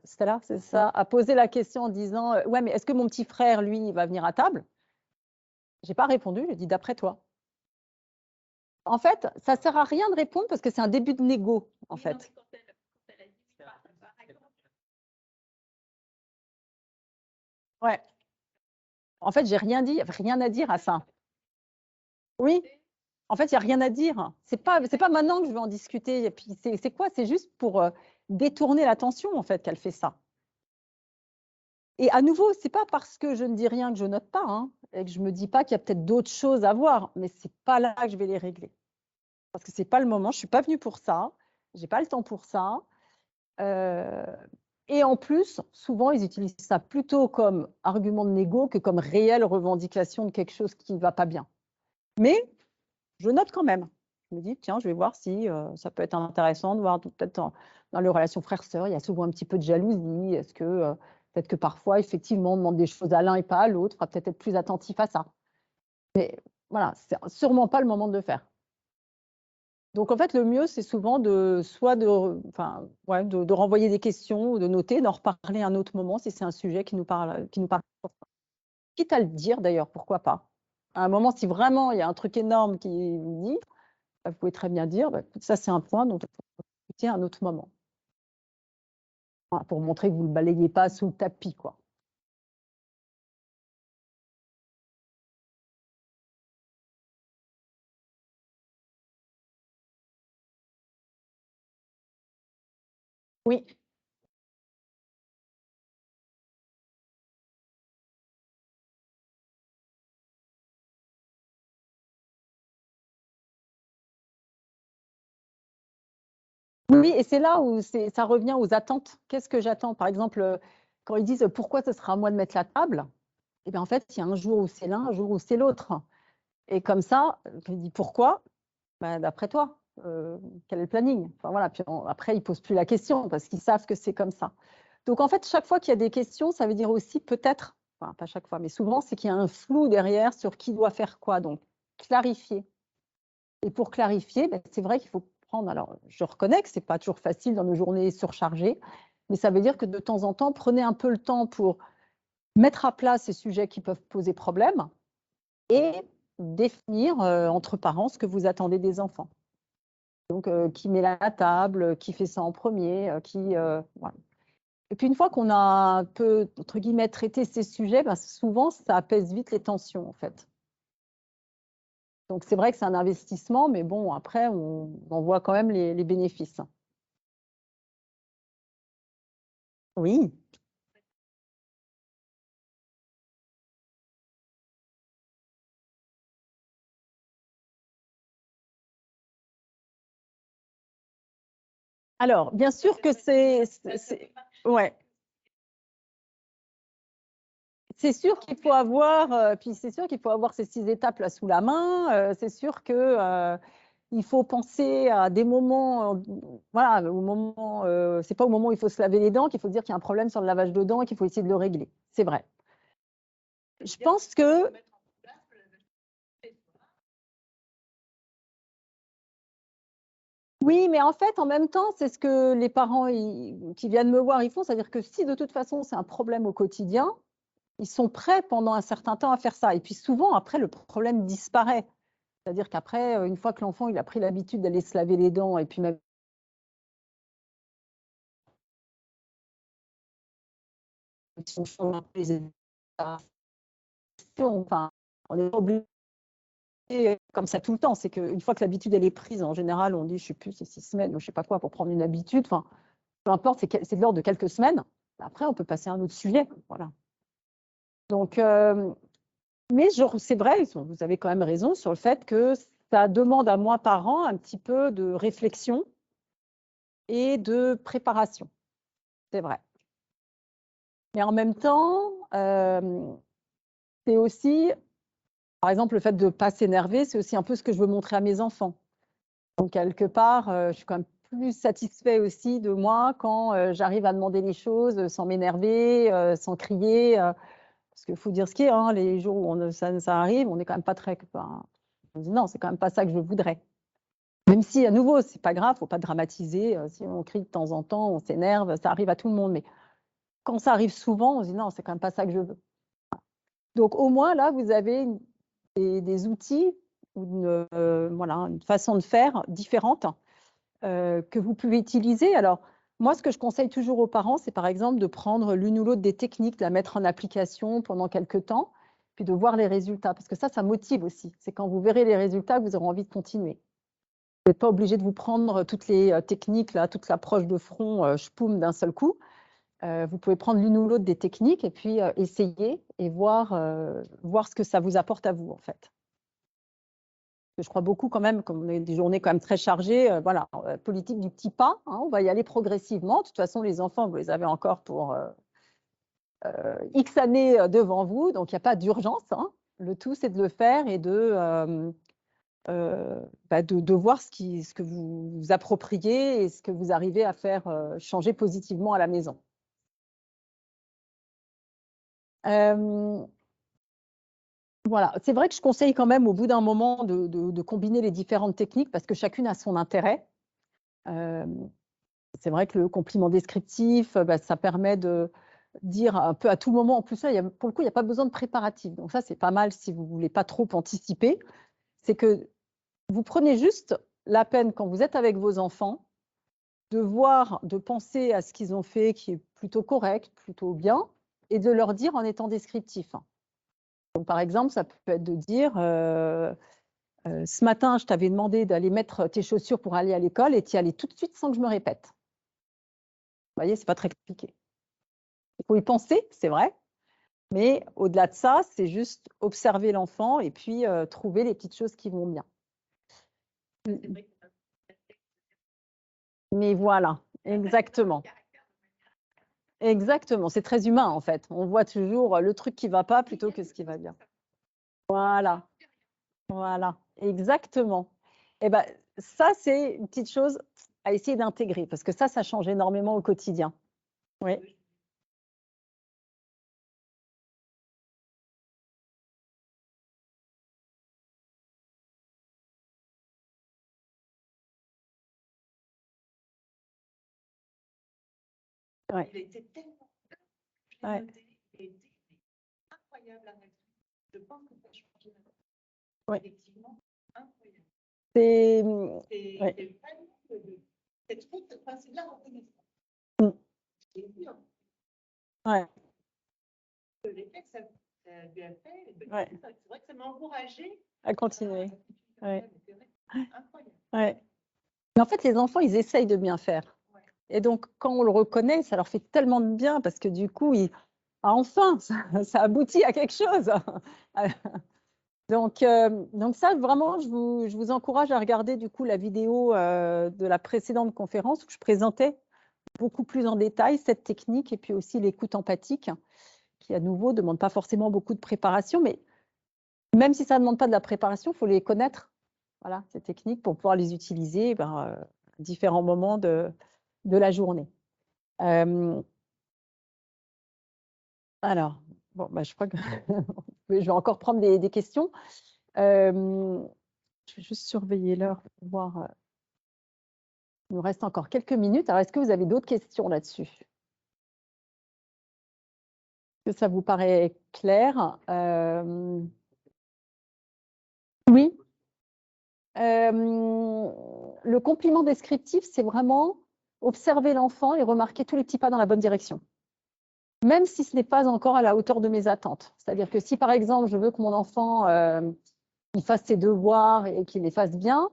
Stella, c'est ça, a posé la question en disant ouais, mais est-ce que mon petit frère, lui, il va venir à table? J'ai pas répondu, j'ai dit d'après toi. En fait, ça sert à rien de répondre parce que c'est un début de négo, en fait. Ouais. En fait, j'ai rien dit, rien à dire à ça. Oui. En fait, il n'y a rien à dire. C'est pas maintenant que je vais en discuter. Et puis, c'est quoi? C'est juste pour détourner l'attention, en fait, qu'elle fait ça. Et à nouveau, c'est pas parce que je ne dis rien que je note pas, hein, et que je me dis pas qu'il y a peut-être d'autres choses à voir, mais c'est pas là que je vais les régler. Parce que c'est pas le moment, je suis pas venue pour ça, j'ai pas le temps pour ça. Et en plus, souvent, ils utilisent ça plutôt comme argument de négo que comme réelle revendication de quelque chose qui ne va pas bien. Mais je note quand même. Je me dis, tiens, je vais voir si ça peut être intéressant de voir peut-être dans les relations frères-sœurs, il y a souvent un petit peu de jalousie. Est-ce que peut-être que parfois, effectivement, on demande des choses à l'un et pas à l'autre, il faudra peut-être être plus attentif à ça. Mais voilà, c'est sûrement pas le moment de le faire. Donc, en fait, le mieux, c'est souvent de renvoyer des questions ou de noter, d'en reparler à un autre moment si c'est un sujet qui nous parle. Quitte à le dire, d'ailleurs, pourquoi pas. À un moment, si vraiment il y a un truc énorme qui vous dit, vous pouvez très bien dire, ça, c'est un point dont on peut discuter à un autre moment. Voilà, pour montrer que vous ne le balayez pas sous le tapis, quoi. Oui. Oui, et c'est là où ça revient aux attentes. Qu'est-ce que j'attends? Par exemple, quand ils disent pourquoi ce sera à moi de mettre la table, eh bien, en fait, il y a un jour où c'est l'un, un jour où c'est l'autre. Et comme ça, je dis pourquoi? D'après toi, quel est le planning? Enfin, voilà. Puis après, ils ne posent plus la question parce qu'ils savent que c'est comme ça. Donc, en fait, chaque fois qu'il y a des questions, ça veut dire aussi peut-être, enfin, pas chaque fois, mais souvent, c'est qu'il y a un flou derrière sur qui doit faire quoi. Donc, clarifier. Et pour clarifier, c'est vrai qu'il faut prendre, alors je reconnais que ce n'est pas toujours facile dans nos journées surchargées, mais ça veut dire que de temps en temps, prenez un peu le temps pour mettre à plat ces sujets qui peuvent poser problème et définir entre parents ce que vous attendez des enfants. Donc, qui met la table, qui fait ça en premier, voilà. Et puis, une fois qu'on a un peu, entre guillemets, traité ces sujets, ben, souvent, ça apaise vite les tensions, en fait. Donc, c'est vrai que c'est un investissement, mais bon, après, on en voit quand même les bénéfices. Oui. Alors, bien sûr que ouais. C'est sûr qu'il faut avoir, puis c'est sûr qu'il faut avoir ces 6 étapes là sous la main. C'est sûr que il faut penser à des moments, voilà, au moment, c'est pas au moment où il faut se laver les dents qu'il faut dire qu'il y a un problème sur le lavage de dents et qu'il faut essayer de le régler. C'est vrai. Je pense que oui, mais en fait, en même temps, c'est ce que les parents qui viennent me voir, ils font, c'est-à-dire que si de toute façon c'est un problème au quotidien, ils sont prêts pendant un certain temps à faire ça. Et puis souvent, après, le problème disparaît. C'est-à-dire qu'après, une fois que l'enfant il a pris l'habitude d'aller se laver les dents et puis même si on change un peu les enfin, on est obligé comme ça tout le temps. C'est qu'une fois que l'habitude elle est prise, en général, on dit, je sais plus, c'est 6 semaines ou je sais pas quoi pour prendre une habitude. Enfin, peu importe, c'est de l'ordre de quelques semaines. Après, on peut passer à un autre sujet. Voilà. Donc, mais c'est vrai, vous avez quand même raison sur le fait que ça demande à moi, parent, un petit peu de réflexion et de préparation. C'est vrai. Mais en même temps, c'est aussi, par exemple, le fait de ne pas s'énerver, c'est aussi un peu ce que je veux montrer à mes enfants. Donc, quelque part, je suis quand même plus satisfait aussi de moi quand j'arrive à demander les choses sans m'énerver, sans crier. Parce qu'il faut dire ce qui est, hein, les jours où ça arrive, on n'est quand même pas très. Enfin, on dit non, c'est quand même pas ça que je voudrais. Même si, à nouveau, c'est pas grave, faut pas dramatiser. Si on crie de temps en temps, on s'énerve, ça arrive à tout le monde. Mais quand ça arrive souvent, on se dit non, c'est quand même pas ça que je veux. Donc, au moins, là, vous avez des outils, voilà, une façon de faire différente que vous pouvez utiliser. Alors, moi, ce que je conseille toujours aux parents, c'est par exemple de prendre l'une ou l'autre des techniques, de la mettre en application pendant quelques temps, puis de voir les résultats. Parce que ça motive aussi. C'est quand vous verrez les résultats que vous aurez envie de continuer. Vous n'êtes pas obligé de vous prendre toutes les techniques, là, toute l'approche de front, spoum d'un seul coup. Vous pouvez prendre l'une ou l'autre des techniques et puis essayer et voir ce que ça vous apporte à vous, en fait. Je crois beaucoup quand même, comme on a des journées quand même très chargées, voilà, politique du petit pas, hein, on va y aller progressivement. De toute façon, les enfants, vous les avez encore pour X années devant vous, donc il n'y a pas d'urgence. Hein. Le tout, c'est de le faire et de voir ce que vous vous appropriez et ce que vous arrivez à faire changer positivement à la maison. Voilà, c'est vrai que je conseille quand même au bout d'un moment de combiner les différentes techniques parce que chacune a son intérêt. C'est vrai que le compliment descriptif, ça permet de dire un peu à tout moment. En plus, là, pour le coup, il n'y a pas besoin de préparatif. Donc ça, c'est pas mal si vous ne voulez pas trop anticiper. C'est que vous prenez juste la peine quand vous êtes avec vos enfants de voir, de penser à ce qu'ils ont fait qui est plutôt correct, plutôt bien, et de leur dire en étant descriptif. Donc, par exemple, ça peut être de dire ce matin, je t'avais demandé d'aller mettre tes chaussures pour aller à l'école et tu y allais tout de suite sans que je me répète. Vous voyez, c'est pas très compliqué. Il faut y penser, c'est vrai, mais au-delà de ça, c'est juste observer l'enfant et puis trouver les petites choses qui vont bien. Mais voilà, exactement. Exactement, c'est très humain en fait. On voit toujours le truc qui ne va pas plutôt que ce qui va bien. Voilà, voilà, exactement. Et ben ça, c'est une petite chose à essayer d'intégrer parce que ça change énormément au quotidien. Oui. Ouais. Ouais. incroyable, Anaïs. Je pense que ça change. Ouais. Effectivement, incroyable. C'est C'est cette route, enfin, c'est de la reconnaissance. Mm. C'est dur. Ouais. L'effet que ça lui a fait, Ouais. c'est vrai que ça m'a encouragée À continuer. Ouais. C'est vrai, incroyable. Ouais. Mais en fait, les enfants, ils essayent de bien faire. Ouais. Et donc, quand on le reconnaît, ça leur fait tellement de bien parce que du coup, enfin, ça aboutit à quelque chose. Donc ça, vraiment, je vous encourage à regarder du coup la vidéo de la précédente conférence où je présentais beaucoup plus en détail cette technique et puis aussi l'écoute empathique qui, à nouveau, ne demande pas forcément beaucoup de préparation, mais même si ça ne demande pas de la préparation, il faut les connaître, voilà, ces techniques, pour pouvoir les utiliser à différents moments de la journée. Alors, bon, je crois que je vais encore prendre des questions. Je vais juste surveiller l'heure pour voir. Il nous reste encore quelques minutes. Alors, est-ce que vous avez d'autres questions là-dessus? Est-ce que ça vous paraît clair? Oui. Le compliment descriptif, c'est vraiment observer l'enfant et remarquer tous les petits pas dans la bonne direction. Même si ce n'est pas encore à la hauteur de mes attentes. C'est-à-dire que si, par exemple, je veux que mon enfant il fasse ses devoirs et qu'il les fasse bien,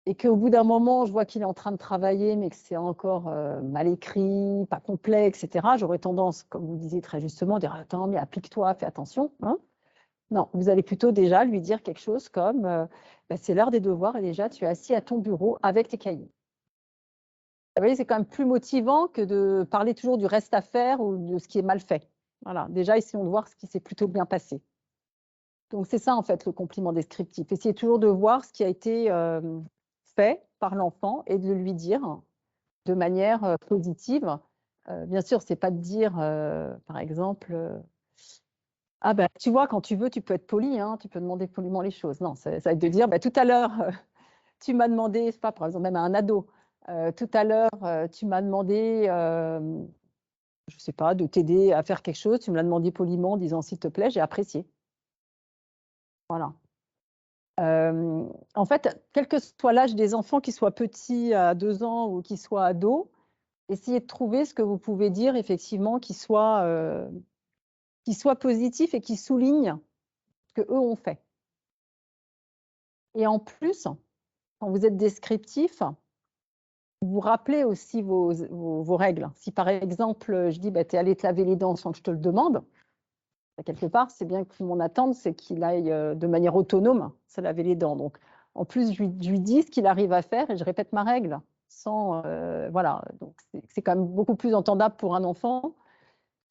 et qu'au bout d'un moment, je vois qu'il est en train de travailler, mais que c'est encore mal écrit, pas complet, etc., j'aurais tendance, comme vous disiez très justement, à dire « Attends, mais applique-toi, fais attention. Hein ». Non, vous allez plutôt déjà lui dire quelque chose comme c'est l'heure des devoirs et déjà, tu es assis à ton bureau avec tes cahiers ». Vous voyez, c'est quand même plus motivant que de parler toujours du reste à faire ou de ce qui est mal fait. Voilà, déjà, essayons de voir ce qui s'est plutôt bien passé. Donc, c'est ça, en fait, le compliment descriptif. Essayez toujours de voir ce qui a été fait par l'enfant et de le lui dire de manière positive. Bien sûr, ce n'est pas de dire, par exemple, ah ben, tu vois, quand tu veux, tu peux être poli, hein, tu peux demander poliment les choses. Non, ça va être de dire, tout à l'heure, tu m'as demandé, c'est pas, par exemple, même à un ado, tout à l'heure, tu m'as demandé, je ne sais pas, de t'aider à faire quelque chose, tu me l'as demandé poliment en disant, s'il te plaît, j'ai apprécié. Voilà. En fait, quel que soit l'âge des enfants, qu'ils soient petits à 2 ans ou qu'ils soient ados, essayez de trouver ce que vous pouvez dire effectivement qui soit positif et qui souligne ce qu'eux ont fait. Et en plus, quand vous êtes descriptif, vous rappelez aussi vos règles. Si par exemple, je dis tu es allé te laver les dents sans que je te le demande, quelque part, c'est bien que mon attente, c'est qu'il aille de manière autonome se laver les dents. Donc, en plus, je lui dis ce qu'il arrive à faire et je répète ma règle. Voilà, donc c'est quand même beaucoup plus entendable pour un enfant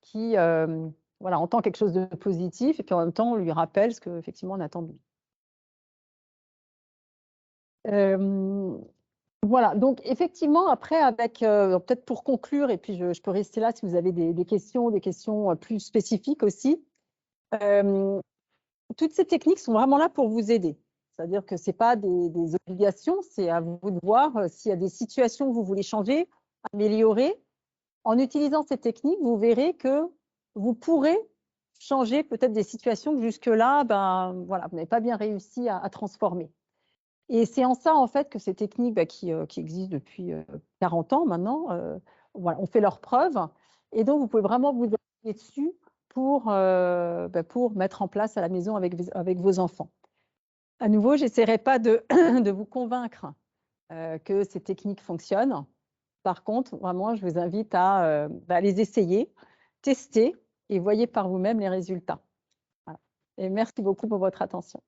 qui entend quelque chose de positif et puis en même temps, on lui rappelle ce qu'effectivement on attend de lui. Voilà, donc effectivement, après, avec peut-être pour conclure, et puis je peux rester là si vous avez des questions plus spécifiques aussi. Toutes ces techniques sont vraiment là pour vous aider. C'est-à-dire que ce n'est pas des obligations, c'est à vous de voir s'il y a des situations que vous voulez changer, améliorer. En utilisant ces techniques, vous verrez que vous pourrez changer peut-être des situations que jusque-là, voilà, vous n'avez pas bien réussi à transformer. Et c'est en ça, en fait, que ces techniques qui existent depuis 40 ans maintenant, voilà, ont fait leurs preuves. Et donc, vous pouvez vraiment vous appuyer dessus pour mettre en place à la maison avec vos enfants. À nouveau, je n'essaierai pas de vous convaincre que ces techniques fonctionnent. Par contre, vraiment, je vous invite à les essayer, tester et voyez par vous-même les résultats. Voilà. Et merci beaucoup pour votre attention.